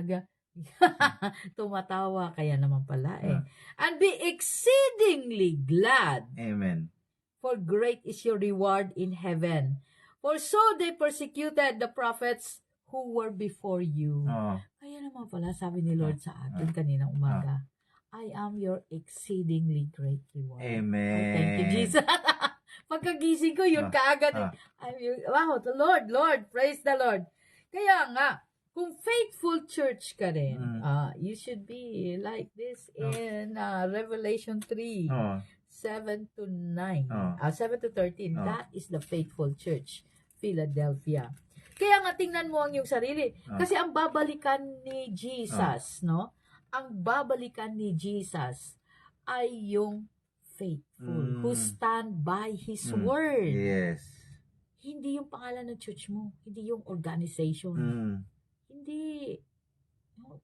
tumatawa, kaya naman pala And be exceedingly glad. Amen. For great is your reward in heaven. For so they persecuted the prophets who were before you. Kaya naman pala, sabi ni Lord sa atin kaninang umaga, I am your exceedingly great reward. Amen. Thank you, Jesus. Pagkagising ko, yun kaagad. Wow, the Lord, praise the Lord. Kaya nga, kung faithful church ka rin, you should be like this in Revelation 3, 7 to 9, 7 to 13. That is the faithful church, Philadelphia. Kaya nga, tingnan mo ang iyong sarili. Kasi ang babalikan ni Jesus, no? Ang babalikan ni Jesus ay yung faithful, who stand by His word. Yes. Hindi yung pangalan ng church mo, hindi yung organization. Hindi.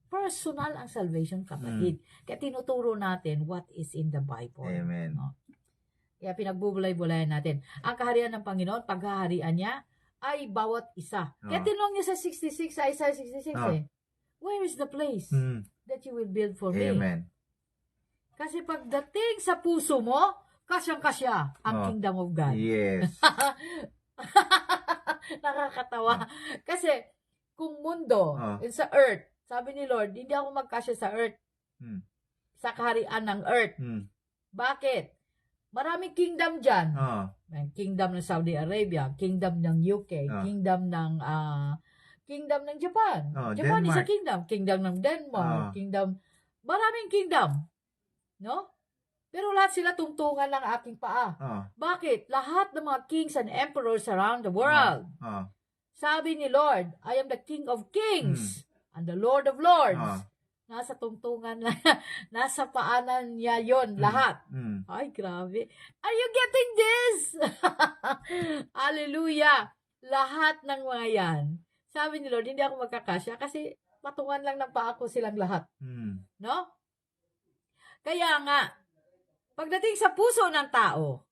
Personal ang salvation, kapatid. Kaya tinuturo natin what is in the Bible. Amen. No? Kaya pinagbubulay-bulayan natin. Ang kaharian ng Panginoon, paghaharian niya, ay bawat isa. Kaya tinanong niya sa 66, sa Isaiah 66 where is the place that you will build for me? Amen. Kasi pagdating sa puso mo, kasyang-kasya ang Oh. kingdom of God. Yes. Nakakatawa. Kasi, kung mundo, sa earth, sabi ni Lord, hindi ako magkasya sa earth. Sa kaharian ng earth. Bakit? Maraming kingdom dyan. May kingdom ng Saudi Arabia, kingdom ng UK, kingdom ng Japan. Japan is a kingdom. Kingdom ng Denmark, kingdom, maraming kingdom. No? Pero lahat sila tungtungan ng aking paa. Bakit? Lahat ng mga kings and emperors around the world. Sabi ni Lord, I am the King of Kings and the Lord of Lords. Nasa tungtungan lang. Nasa paanan niya yon lahat. Ay, grabe. Are you getting this? Hallelujah. Lahat ng mga yan. Sabi ni Lord, hindi ako magkakasya kasi patungan lang ng paa ko silang lahat. No? Kaya nga, pagdating sa puso ng tao,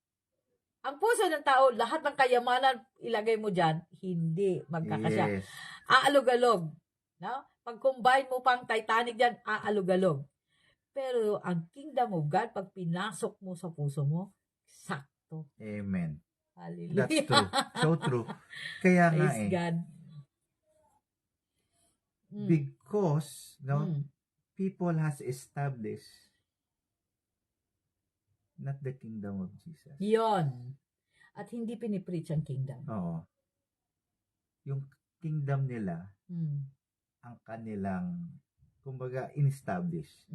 ang puso ng tao, lahat ng kayamanan ilagay mo dyan, hindi magkakasya. Yes. Aalog-alog. No? Pag-combine mo pang Titanic dyan, aalog-alog. Pero ang kingdom of God, pag pinasok mo sa puso mo, sakto. Amen. Hallelujah. That's true. So true. Kaya nga Praise God. Because, people has established not the kingdom of Jesus. Yon. At hindi pinipreach ang kingdom. Oo. Yung kingdom nila, ang kanilang, kumbaga, in-establish.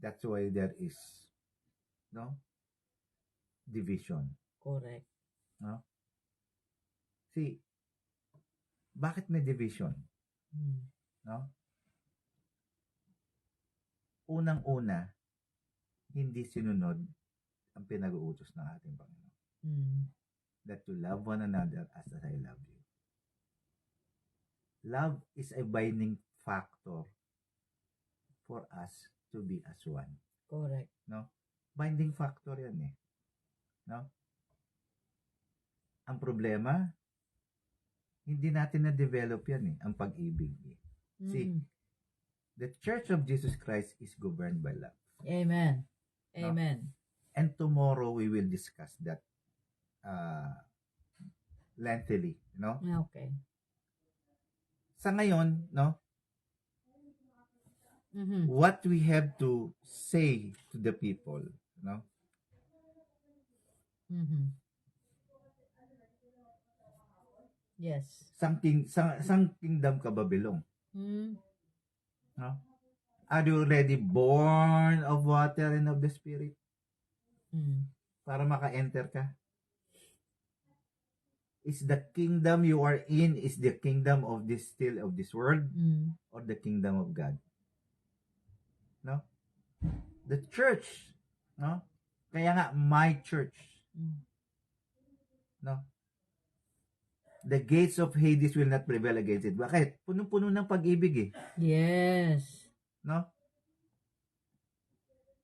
That's why there is, division. Correct. No? See, bakit may division? No? Unang-una, hindi sinunod ang pinag-uutos ng ating Panginoon. That you love one another as I love you. Love is a binding factor for us to be as one. Correct. No? Binding factor yan eh. No? Ang problema, hindi natin na-develop yan eh, ang pag-ibig. See, the Church of Jesus Christ is governed by love. Amen. Amen. No? And tomorrow we will discuss that lengthily, no? Okay. Sa ngayon, no? What we have to say to the people, no? Yes. Sang kingdom ka ba belong? No? Are you already born of water and of the Spirit? Para maka-enter ka? Is the kingdom you are in, is the kingdom of this still of this world? Or the kingdom of God? No? The church, no? Kaya nga, my church. No? The gates of Hades will not prevail against it. Bakit? Punong-puno ng pag-ibig eh. Yes. No?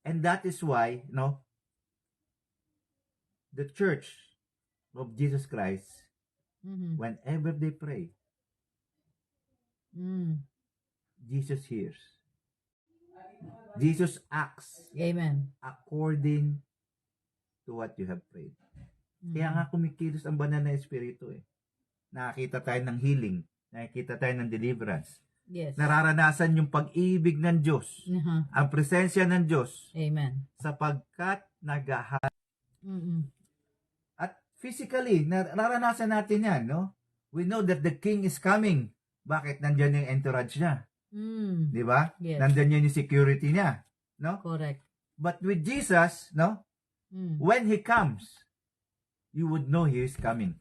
And that is why, no? The church of Jesus Christ, whenever they pray, Jesus hears. Jesus acts. Amen. According to what you have prayed. Kaya nga kumikilos ang banal na Espiritu eh. Nakakita tayo ng healing. Nakikita tayo ng deliverance. Yes. Nararanasan yung pag-ibig ng Diyos. Ang presensya ng Diyos. Amen. Sapagkat naghahanap. At physically, nararanasan natin yan, no? We know that the King is coming. Bakit? Nandyan yung entourage niya. Di ba? Yes. Nandyan yung security niya. No? Correct. But with Jesus, no? When He comes, you would know He is coming.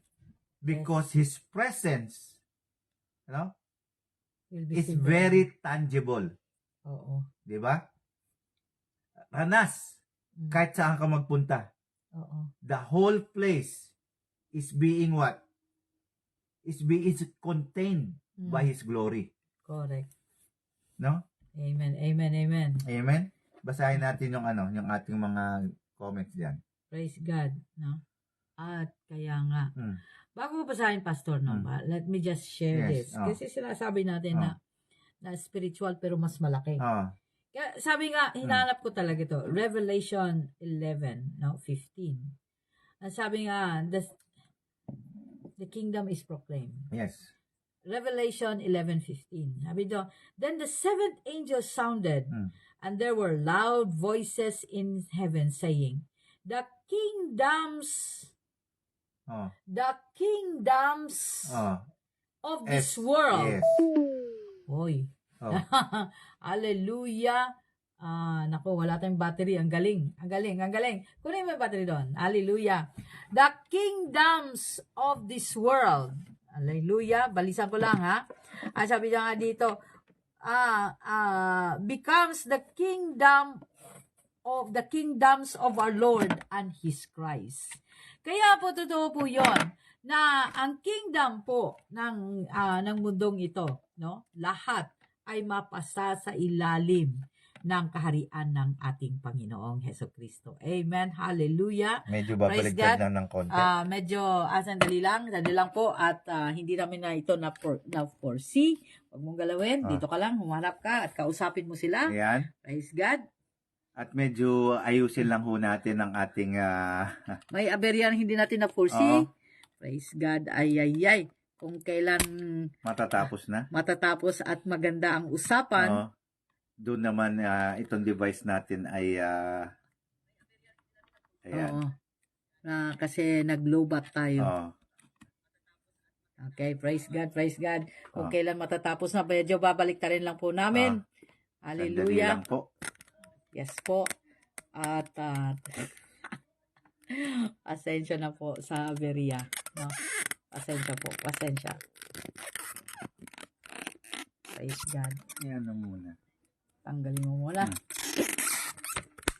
Because His presence, no? Is very tangible. Oo. Di ba? Ranas, kahit saan ka magpunta. Oo. The whole place is being what? Is contained by His glory. Correct. No? Amen. Amen. Amen. Amen? Basahin natin yung yung ating mga comments diyan. Praise God. No? At kaya nga, bago ko basahin, Pastor, no, let me just share this. Kasi sinasabi natin na spiritual pero mas malaki. Kaya sabi nga, hinanap ko talaga ito. Revelation 11, no? 15. Ang sabi nga, the kingdom is proclaimed. Yes. Revelation 11:15. Sabi doon, then the seventh angel sounded, and there were loud voices in heaven saying, the kingdoms of this world. Yes. Hoy. Oh. Hallelujah. Naku, wala tayong battery. Ang galing. Kunin mo yung battery doon. Hallelujah. The kingdoms of this world. Hallelujah. Balisan ko lang, ha. Sabi niya nga dito, becomes the kingdoms of our Lord and His Christ. Kaya po, totoo po yon na ang kingdom po ng mundong ito, no? Lahat ay mapasa sa ilalim ng kaharian ng ating Panginoong Hesukristo. Amen. Hallelujah. Medyo babaliktad lang ng konti. Sandali lang po at hindi namin na ito na-foresee. Huwag mong galawin. Dito ka lang, humarap ka at kausapin mo sila. Ayan. Praise God. At medyo ayusin lang ho natin ang ating... May aberyan hindi natin na-foresee. Praise God. Ay. Kung kailan... Matatapos at maganda ang usapan. Doon naman itong device natin ay ayan. Kasi nag-lowbat tayo. Okay, praise God. Kung kailan matatapos na, medyo babalik rin lang po namin. Hallelujah. Lang po. Yes po. At pasensya na po sa aberya. No? Pasensya. Praise God. Ayan na muna. Tanggalin mo muna.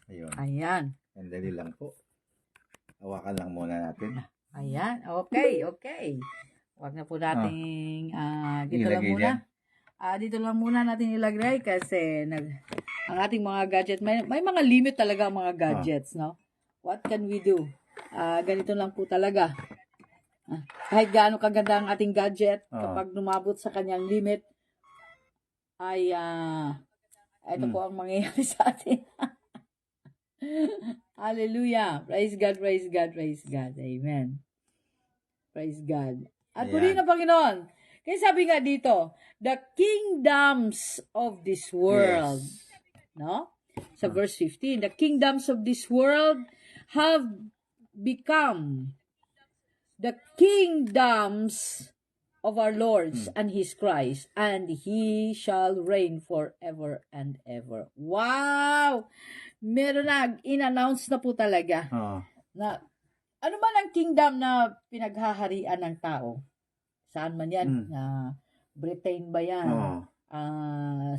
Ayun. Ayan. Sandali lang po. Hawakan lang muna natin. Ayan. Okay. Huwag na po nating dito lang muna natin ilagay kasi ang ating mga gadget, may mga limit talaga ang mga gadgets, no? What can we do? Ganito lang po talaga. Kahit gaano kaganda ang ating gadget, kapag lumabot sa kanyang limit, ay ito po ang mangyayari sa atin. Hallelujah. Praise God. Amen. Praise God. At purihin ng Panginoon. Kaya sabi nga dito, the kingdoms of this world. Yes. No? Sa verse 15, the kingdoms of this world have become the kingdoms of our Lord's and His Christ, and He shall reign forever and ever. Wow! Meron na, in-announce na po talaga na ano man ang kingdom na pinaghaharian ng tao. Saan man yan? Britain ba yan?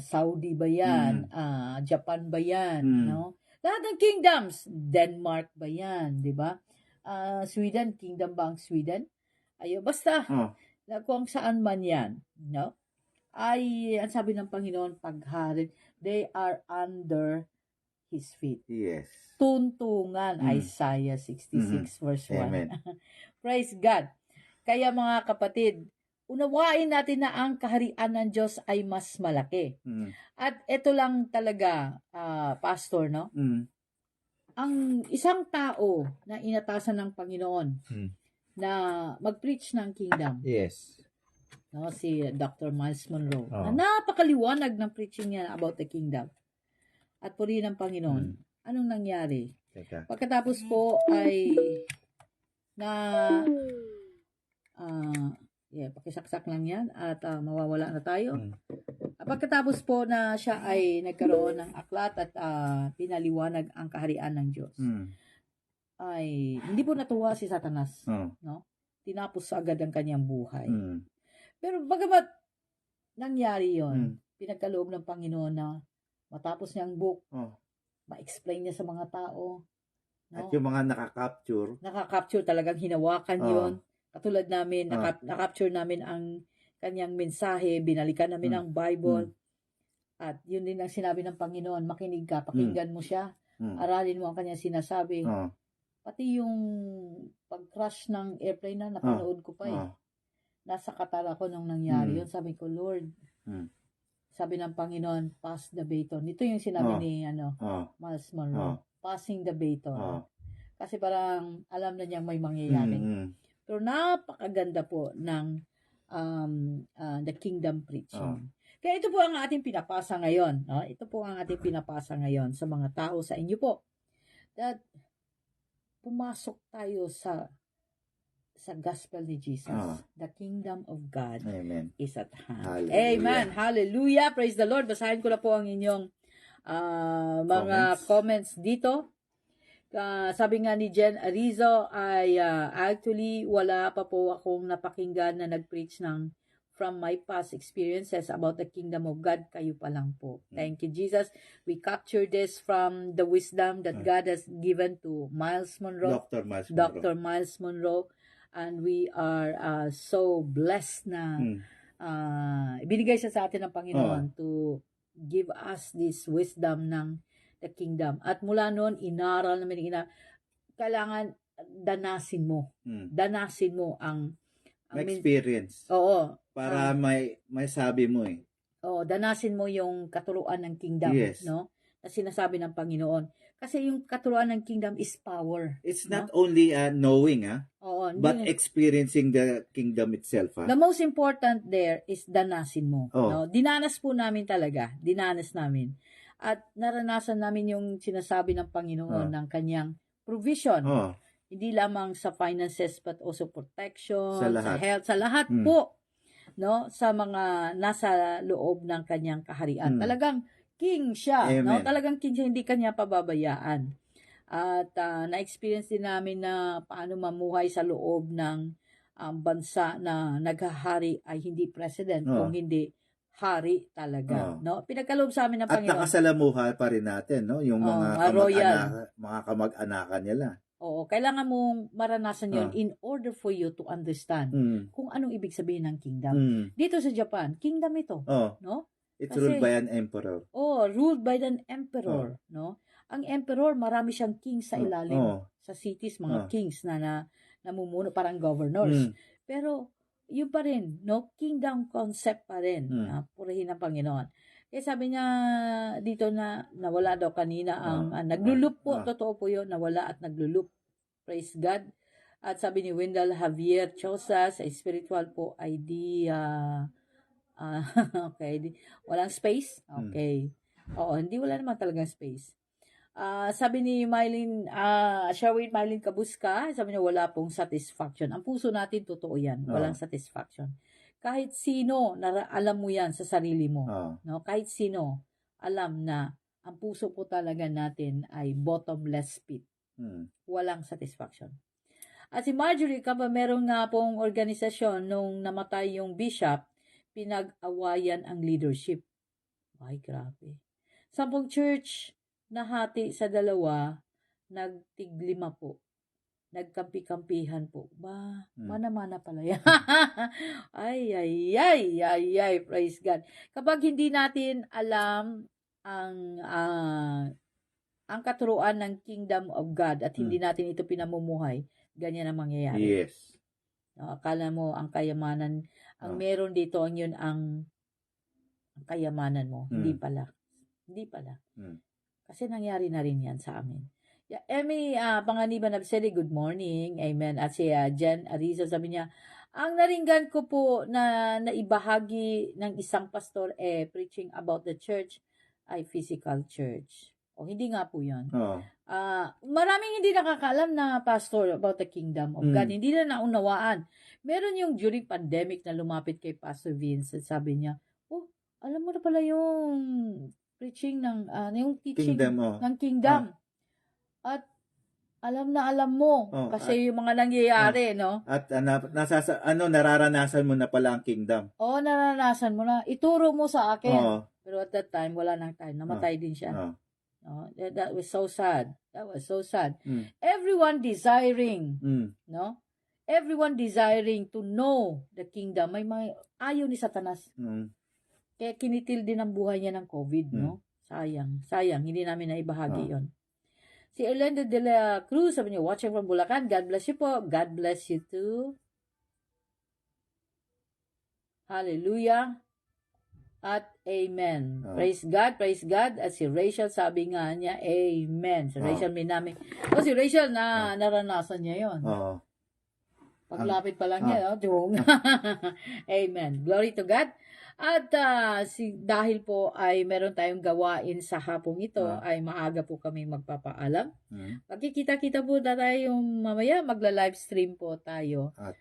Saudi ba yan? Japan ba yan? No? Lahat ng kingdoms. Denmark ba yan? Diba? Sweden, kingdom ba ang Sweden? Basta, kung saan man yan, no? Ay, ang sabi ng Panginoon, paghari, they are under His feet. Yes. Tuntungan, Isaiah 66 verse 1. Amen. Praise God. Kaya mga kapatid, unawain natin na ang kaharian ng Diyos ay mas malaki. At ito lang talaga, Pastor, no? Ang isang tao na inatasan ng Panginoon na mag-preach ng kingdom. Yes. No, si Dr. Miles Monroe. Na napakaliwanag ng preaching niya about the kingdom. At purihin ng Panginoon. Anong nangyari? Teka. Pagkatapos po ay pakisaksak lang yan at mawawala na tayo. Pagkatapos po na siya ay nagkaroon ng aklat at pinaliwanag ang kaharian ng Diyos, ay hindi po natuwa si Satanas. No? Tinapos agad ang kanyang buhay. Pero bagamat nangyari yon, pinagkaloob ng Panginoon na matapos niyang book, ma-explain niya sa mga tao. No? At yung mga nakaka-capture talagang hinawakan yon. Katulad namin, na-capture namin ang kanyang mensahe, binalikan namin ang Bible. At yun din ang sinabi ng Panginoon, makinig ka, pakinggan mo siya, aralin mo ang kanyang sinasabi. Pati yung pag-crash ng airplane na napanood ko pa Nasa Qatar ako nung nangyari yun. Sabi ko, Lord, sabi ng Panginoon, pass the baton. Ito yung sinabi Oh. ni Miles Monroe. Passing the baton. Kasi parang alam na niyang may mangyayari. Pero napakaganda po ng the kingdom preaching. Kaya ito po ang ating pinapasa ngayon. No? Ito po ang ating pinapasa ngayon sa mga tao, sa inyo po. That pumasok tayo sa gospel ni Jesus. The kingdom of God is at hand. Hallelujah. Amen. Hallelujah. Praise the Lord. Basahin ko na po ang inyong mga comments dito. Sabi nga ni Jen Arizo ay actually wala pa po akong napakinggan na nag-preach ng from my past experiences about the kingdom of God. Kayo pa lang po. Thank you, Jesus. We capture this from the wisdom that God has given to Miles Monroe. Dr. Miles Monroe. And we are so blessed na ibinigay siya sa atin ng Panginoon to give us this wisdom ng the kingdom. At mula noon, inaral namin, kailangan danasin mo. Danasin mo ang experience. Oo. Para may sabi mo eh. Oo, danasin mo yung katuruan ng kingdom. Yes. No? Na sinasabi ng Panginoon. Kasi yung katuruan ng kingdom is power. It's not only knowing, Oo, but experiencing the kingdom itself. The most important there is danasin mo. No? Dinanas po namin talaga. Dinanas namin. At naranasan namin yung sinasabi ng Panginoon ng kanyang provision. Hindi lamang sa finances but also protection, sa health, sa lahat po. No? Sa mga nasa loob ng kanyang kaharian. Talagang king siya. No? Talagang king siya, hindi kanya pababayaan. At na-experience din namin na paano mamuhay sa loob ng bansa na naghahari ay hindi president, kung hindi hari talaga. No? Pinagkaloob sa amin ng Panginoon. At nakasalamuha pa rin natin, no? Yung mga kamag-anakan nila. Oo, kailangan mong maranasan yon in order for you to understand kung anong ibig sabihin ng kingdom. Dito sa Japan, kingdom ito. No? It's ruled by an emperor. Ruled by an emperor. No? Ang emperor, marami siyang kings sa ilalim. Sa cities, mga kings na namumuno, parang governors. Pero, yun pa rin, no? Kingdom concept pa rin. Purihin ng Panginoon. Kaya sabi niya dito na nawala daw kanina ang naglulup po. Totoo po yun, nawala at naglulup. Praise God. At sabi ni Wendell Javier Chosa, sa spiritual po ay okay, walang space. Okay. Oo, hindi wala naman talagang space. Sabi ni Mylene, Sherwin Mylene Kabuska, sabi niya wala pong satisfaction. Ang puso natin, totoo yan. Walang satisfaction. Kahit sino, alam mo yan sa sarili mo. No? Kahit sino, alam na ang puso po talaga natin ay bottomless pit. Walang satisfaction. At si Marjorie, kapag meron nga pong organisasyon nung namatay yung bishop, pinag-awayan ang leadership. Ay, grabe. 10 church nahati sa 2, nagtiglima po. Nagkampi-kampihan po. Mana-mana pala yan. ay, praise God. Kapag hindi natin alam ang katuruan ng kingdom of God at hindi natin ito pinamumuhay, ganyan ang mangyayari. Yes. Akala mo ang kayamanan, ang meron dito, yun ang kayamanan mo. Hindi pala. Kasi nangyari na rin yan sa amin. Emmy Panganiban Abseli, good morning. Amen. At si Jen Arizo, sabi niya, ang naringgan ko po na naibahagi ng isang pastor preaching about the church ay physical church. Hindi nga po yun. Maraming hindi nakakaalam na pastor about the kingdom of God. Hindi na naunawaan. Meron yung during pandemic na lumapit kay Pastor Vince at sabi niya, alam mo na pala yung preaching ng, yung teaching ng kingdom. At alam mo kasi yung mga nangyayari, no? At nararanasan mo na pala ang kingdom. Nararanasan mo na. Ituro mo sa akin. Pero at that time, wala nang time. Namatay din siya. That was so sad. Everyone desiring, no? Everyone desiring to know the kingdom. May ayaw ni Satanas. Kaya kinitil din ang buhay niya ng COVID, no? Sayang. Hindi namin naibahagi yon. Si Orlando de la Cruz, sabi niya, watching from Bulacan. God bless you po. God bless you too. Hallelujah. at amen. Oh. Praise God, praise God. At si Rachel, sabi nga niya, amen. Si Rachel, minami. Si Rachel, naranasan niya yon. Oo. Paglapit pa lang niya, no? Amen. Glory to God. At dahil po ay meron tayong gawain sa hapong ito, ay maaga po kami magpapaalam. Magkikita-kita po na tayo mamaya, magla-live stream po tayo. At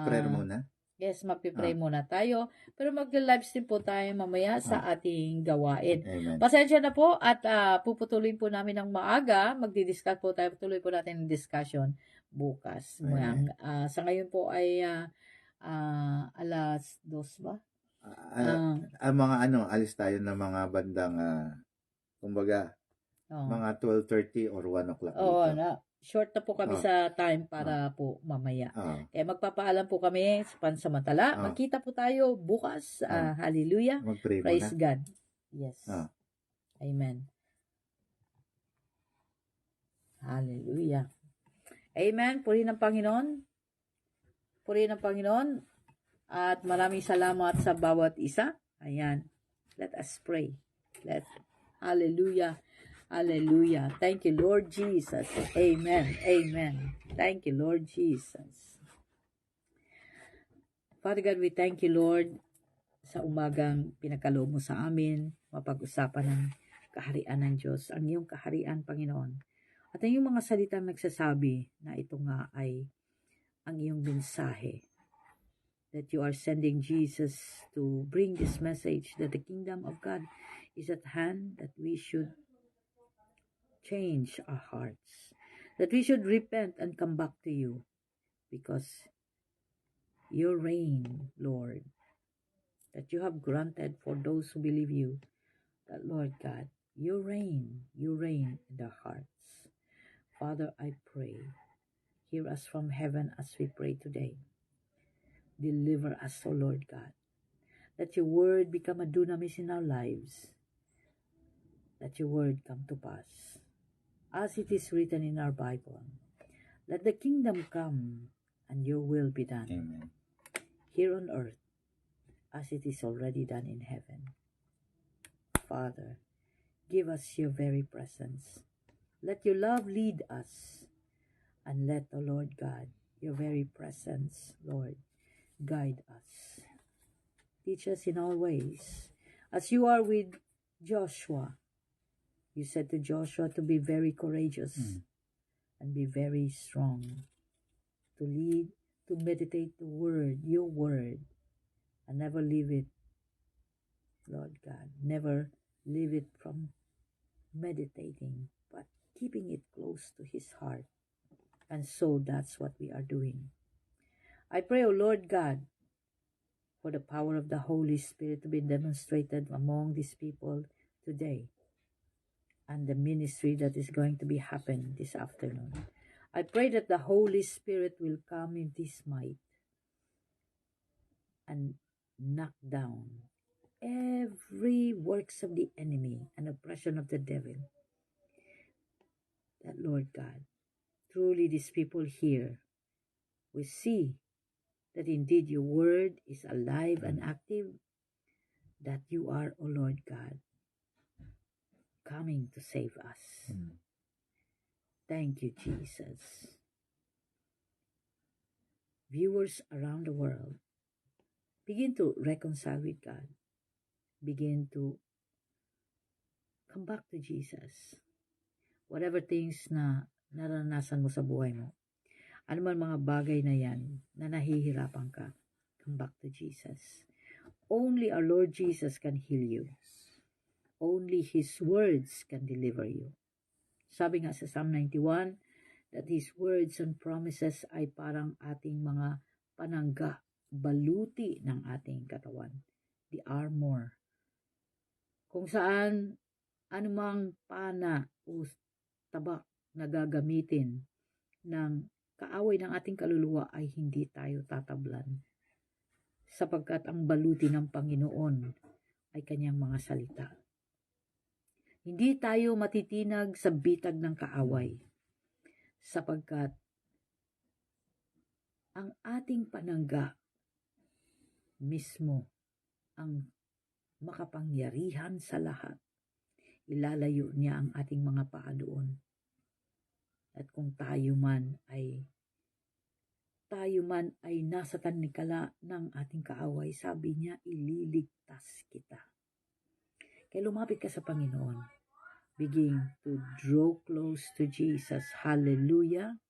prayer muna. Yes, magpipray muna tayo. Pero mag-live stream po tayo mamaya sa ating gawain. Amen. Pasensya na po at puputuloy po namin ng maaga. Magdi-discuss po tayo. Tuloy po natin ang discussion bukas. Sa ngayon po ay alas 2 ba? Ang mga alis tayo ng mga bandang, kumbaga, mga 12:30 or 1 o'clock. Oo, short na po kami sa time para po mamaya. Kaya magpapaalam po kami sa pansamantala. Magkita po tayo bukas. Hallelujah. Mag-pray Praise muna. God. Yes. Amen. Hallelujah. Amen. Purihin ng Panginoon. Purihin ng Panginoon. At maraming salamat sa bawat isa. Ayan. Let us pray. Hallelujah. Hallelujah. Thank you, Lord Jesus. Amen. Amen. Thank you, Lord Jesus. Father God, we thank you, Lord, sa umagang pinagkaloob mo sa amin, mapag-usapan ng kaharian ng Diyos, ang iyong kaharian, Panginoon. At ang iyong mga salitang nagsasabi na ito nga ay ang iyong mensahe, that you are sending Jesus to bring this message that the kingdom of God is at hand, that we should change our hearts, that we should repent and come back to you, because your reign, Lord, that you have granted for those who believe you, that, Lord God, you reign in their hearts. Father, I pray, hear us from heaven as we pray today. Deliver us, O Lord God, that your word become a dunamis in our lives, that your word come to pass. As it is written in our Bible, let the kingdom come and your will be done. Amen. Here on earth as it is already done in heaven. Father, give us your very presence. Let your love lead us, and let, O Lord God, your very presence, Lord, guide us. Teach us in all ways. As you are with Joshua, you said to Joshua to be very courageous and be very strong, to lead, to meditate the word, your word, and never leave it, Lord God, never leave it from meditating, but keeping it close to his heart. And so that's what we are doing. I pray, O Lord God, for the power of the Holy Spirit to be demonstrated among these people today, and the ministry that is going to be happening this afternoon. I pray that the Holy Spirit will come in this might and knock down every works of the enemy and oppression of the devil. That, Lord God, truly these people here will see that indeed your word is alive and active, that you are, O Lord God, coming to save us. Thank you, Jesus. Viewers around the world, begin to reconcile with God. Begin to come back to Jesus. Whatever things na naranasan mo sa buhay mo, ano man mga bagay na yan na nahihirapan ka, come back to Jesus. Only our Lord Jesus can heal you. Only His words can deliver you. Sabi nga sa Psalm 91, that His words and promises ay parang ating mga panangga, baluti ng ating katawan. The armor. Kung saan anumang pana o tabak na gagamitin ng kaaway ng ating kaluluwa ay hindi tayo tatablan, sapagkat ang baluti ng Panginoon ay kanyang mga salita. Hindi tayo matitinag sa bitag ng kaaway, sapagkat ang ating panangga mismo ang makapangyarihan sa lahat. Ilalayo niya ang ating mga paa doon. At kung tayo man ay nasa tanikala ng ating kaaway, sabi niya, ililigtas kita. Kaya lumapit ka sa Panginoon. Begin to draw close to Jesus. Hallelujah.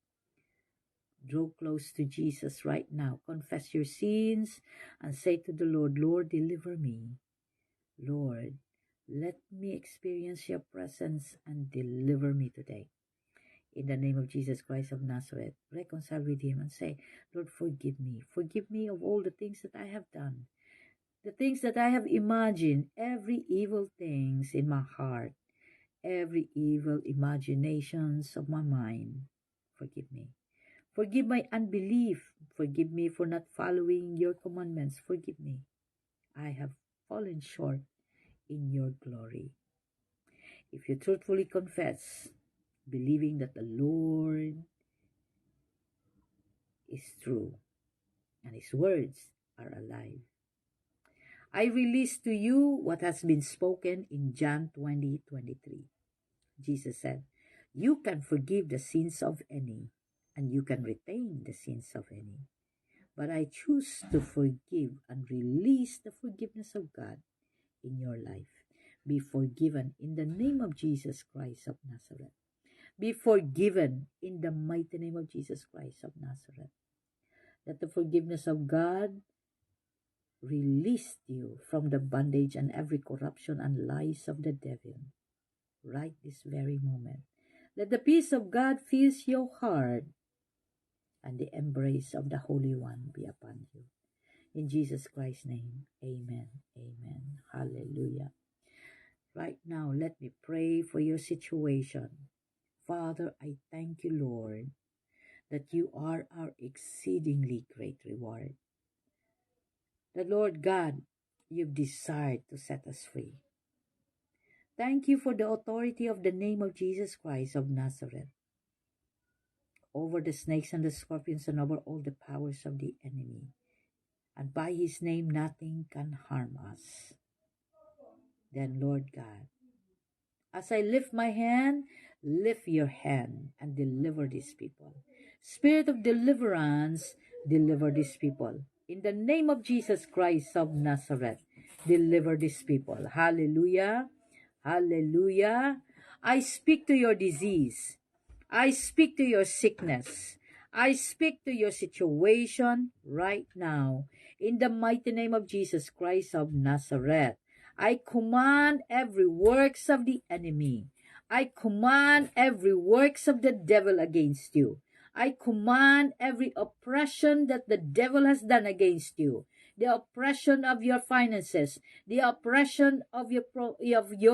Draw close to Jesus right now. Confess your sins and say to the Lord, Lord, deliver me. Lord, let me experience your presence and deliver me today. In the name of Jesus Christ of Nazareth, reconcile with him and say, Lord, forgive me. Forgive me of all the things that I have done. The things that I have imagined, every evil things in my heart, every evil imaginations of my mind. Forgive me. Forgive my unbelief. Forgive me for not following your commandments. Forgive me. I have fallen short in your glory. If you truthfully confess, believing that the Lord is true and his words are alive, I release to you what has been spoken in John 20:23. Jesus said, you can forgive the sins of any, and you can retain the sins of any. But I choose to forgive and release the forgiveness of God in your life. Be forgiven in the name of Jesus Christ of Nazareth. Be forgiven in the mighty name of Jesus Christ of Nazareth. That the forgiveness of God released you from the bondage and every corruption and lies of the devil right this very moment. Let the peace of God fill your heart and the embrace of the Holy One be upon you. In Jesus Christ's name, amen. Amen. Hallelujah. Right now, let me pray for your situation. Father, I thank you, Lord, that you are our exceedingly great reward. The Lord God, you've desired to set us free. Thank you for the authority of the name of Jesus Christ of Nazareth over the snakes and the scorpions and over all the powers of the enemy. And by his name, nothing can harm us. Then, Lord God, as I lift my hand, lift your hand and deliver these people. Spirit of deliverance, deliver these people. In the name of Jesus Christ of Nazareth, deliver these people. Hallelujah. Hallelujah. I speak to your disease. I speak to your sickness. I speak to your situation right now. In the mighty name of Jesus Christ of Nazareth, I command every works of the enemy. I command every works of the devil against you. I command every oppression that the devil has done against you. The oppression of your finances, the oppression of your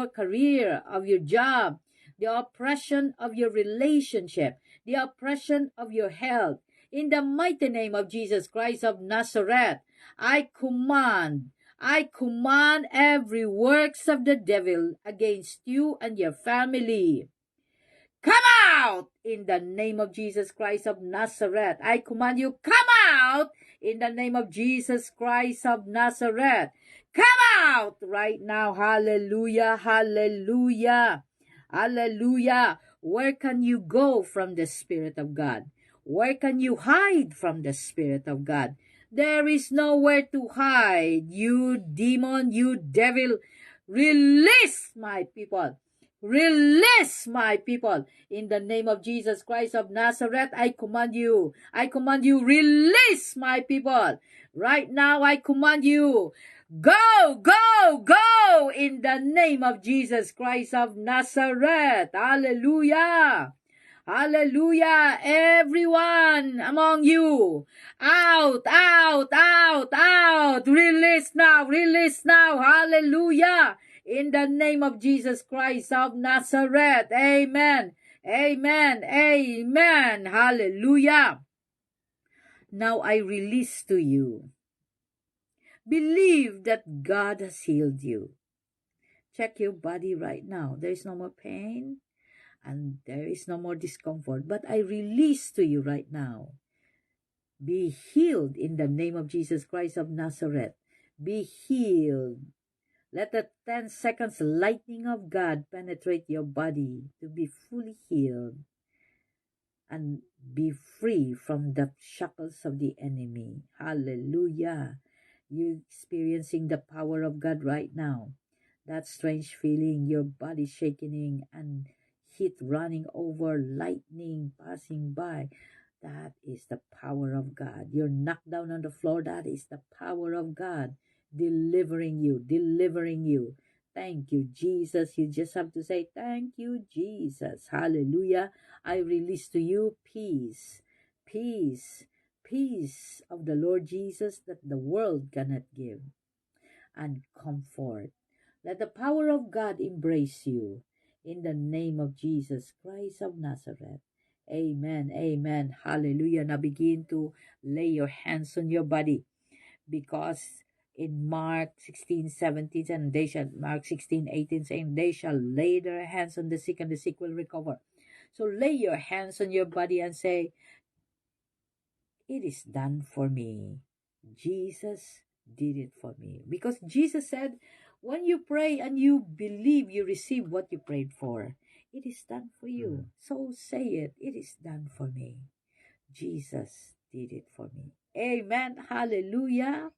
career, of your job, the oppression of your relationship, the oppression of your health. In the mighty name of Jesus Christ of Nazareth, I command every works of the devil against you and your family. Come out in the name of Jesus Christ of Nazareth. I command you, come out in the name of Jesus Christ of Nazareth. Come out right now. Hallelujah, hallelujah, hallelujah. Where can you go from the Spirit of God? Where can you hide from the Spirit of God? There is nowhere to hide. You demon, you devil, release my people. Release my people. In the name of Jesus Christ of Nazareth, I command you, release my people. Right now, I command you, go, go, go, in the name of Jesus Christ of Nazareth. Hallelujah. Hallelujah. Everyone among you, out, out, out, out. Release now, release now. Hallelujah. In the name of Jesus Christ of Nazareth. Amen. Amen. Amen. Hallelujah. Now I release to you. Believe that God has healed you. Check your body right now. There is no more pain and there is no more discomfort. But I release to you right now. Be healed in the name of Jesus Christ of Nazareth. Be healed. Let the 10 seconds lightning of God penetrate your body to be fully healed and be free from the shackles of the enemy. Hallelujah. You experiencing the power of God right now. That strange feeling, your body shaking and heat running over, lightning passing by. That is the power of God. You're knocked down on the floor. That is the power of God delivering you, delivering you. Thank you, Jesus. You just have to say, thank you, Jesus. Hallelujah. I release to you peace, peace, peace of the Lord Jesus that the world cannot give, and comfort. Let the power of God embrace you in the name of Jesus Christ of Nazareth. Amen. Amen. Hallelujah. Now begin to lay your hands on your body, because in Mark 16:17 and they shall, Mark 16:18 saying, they shall lay their hands on the sick and the sick will recover. So lay your hands on your body and say, it is done for me. Jesus did it for me. Because Jesus said, when you pray and you believe you receive what you prayed for, it is done for you. So say it, it is done for me. Jesus did it for me. Amen. Hallelujah.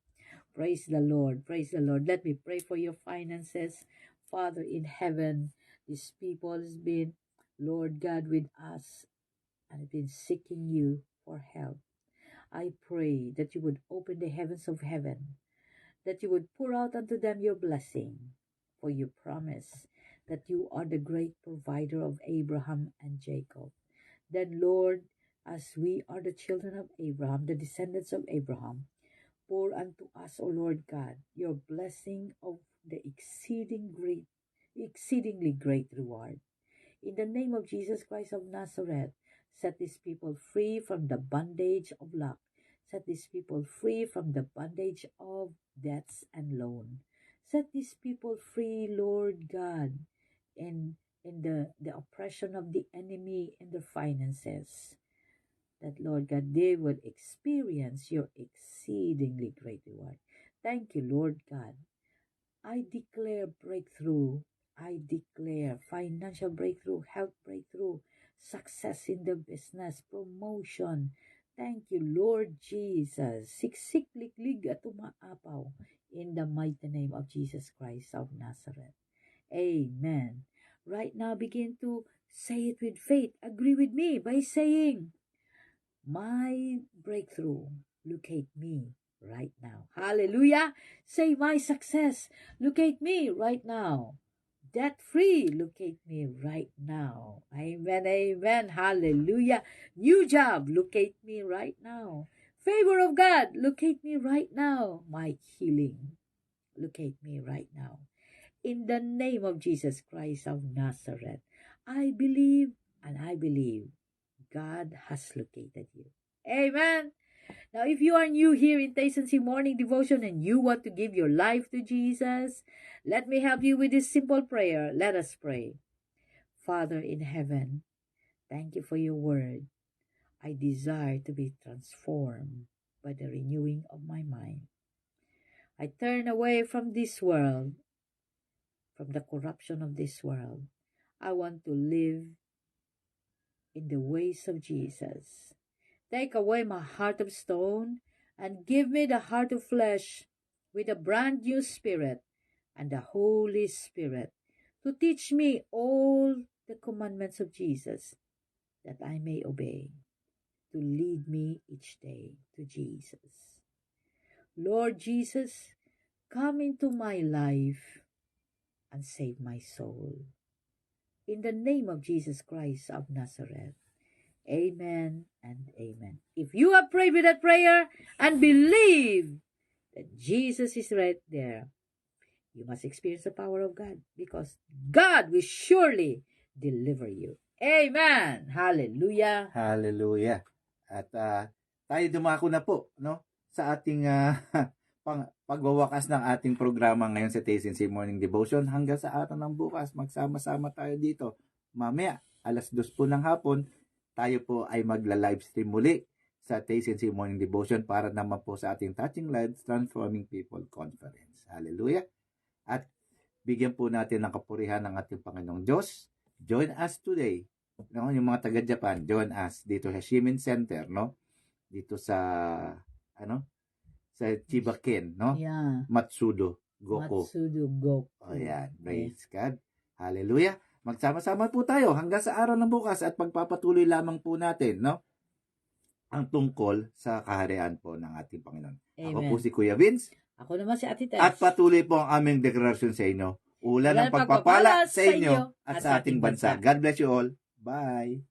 Praise the Lord. Praise the Lord. Let me pray for your finances. Father in heaven, these people has been, Lord God, with us and have been seeking you for help. I pray that you would open the heavens of heaven, that you would pour out unto them your blessing, for you promise that you are the great provider of Abraham and Jacob. Then, Lord, as we are the children of Abraham, the descendants of Abraham, pour unto us, O Lord God, your blessing of the exceedingly great reward. In the name of Jesus Christ of Nazareth, set these people free from the bondage of lack. Set these people free from the bondage of debts and loan. Set these people free, Lord God, in the oppression of the enemy in their finances. That, Lord God, they would experience your exceedingly great reward. Thank you, Lord God. I declare breakthrough. I declare financial breakthrough, health breakthrough, success in the business, promotion. Thank you, Lord Jesus. Siksik-liklig at umaapaw in the mighty name of Jesus Christ of Nazareth. Amen. Right now, begin to say it with faith. Agree with me by saying, my breakthrough, locate me right now. Hallelujah. Say, my success, locate me right now. Debt free, locate me right now. Amen, amen. Hallelujah. New job, locate me right now. Favor of God, locate me right now. My healing, locate me right now. In the name of Jesus Christ of Nazareth, I believe and I believe God has located you. Amen. Now, if you are new here in Tyson C Morning Devotion and you want to give your life to Jesus, let me help you with this simple prayer. Let us pray. Father in heaven, thank you for your word. I desire to be transformed by the renewing of my mind. I turn away from this world, from the corruption of this world. I want to live in the ways of Jesus. Take away my heart of stone and give me the heart of flesh with a brand new spirit and the Holy Spirit to teach me all the commandments of Jesus that I may obey, to lead me each day to Jesus. Lord Jesus, come into my life and save my soul. In the name of Jesus Christ of Nazareth. Amen and amen. If you have prayed with that prayer and believe that Jesus is right there, you must experience the power of God, because God will surely deliver you. Amen. Hallelujah. Hallelujah. At tayo dumako na po, no, sa ating pagwawakas ng ating programa ngayon sa Tyson C Morning Devotion. Hanggang sa araw ng bukas, magsama-sama tayo dito. Mamaya, 2:00 po ng hapon, tayo po ay magla-livestream muli sa Tyson C Morning Devotion para naman po sa ating Touching Lives Transforming People Conference. Hallelujah. At bigyan po natin ng kapurihan ng ating Panginoong Diyos. Join us today. No, yung mga taga Japan, join us dito sa Shimin Center, no? Dito sa sa Chibaken, no? Yeah. Matsudo Goko. Matsudo Goko. O yan, praise God. Hallelujah. Magsama-sama po tayo hanggang sa araw ng bukas at pagpapatuloy lamang po natin, no? Ang tungkol sa kaharian po ng ating Panginoon. Amen. Ako po si Kuya Vince. Ako naman si Ate Tess. At patuloy po ang aming deklarasyon sa inyo. Ulan ng pagpapala sa inyo at sa ating bansa. God bless you all. Bye.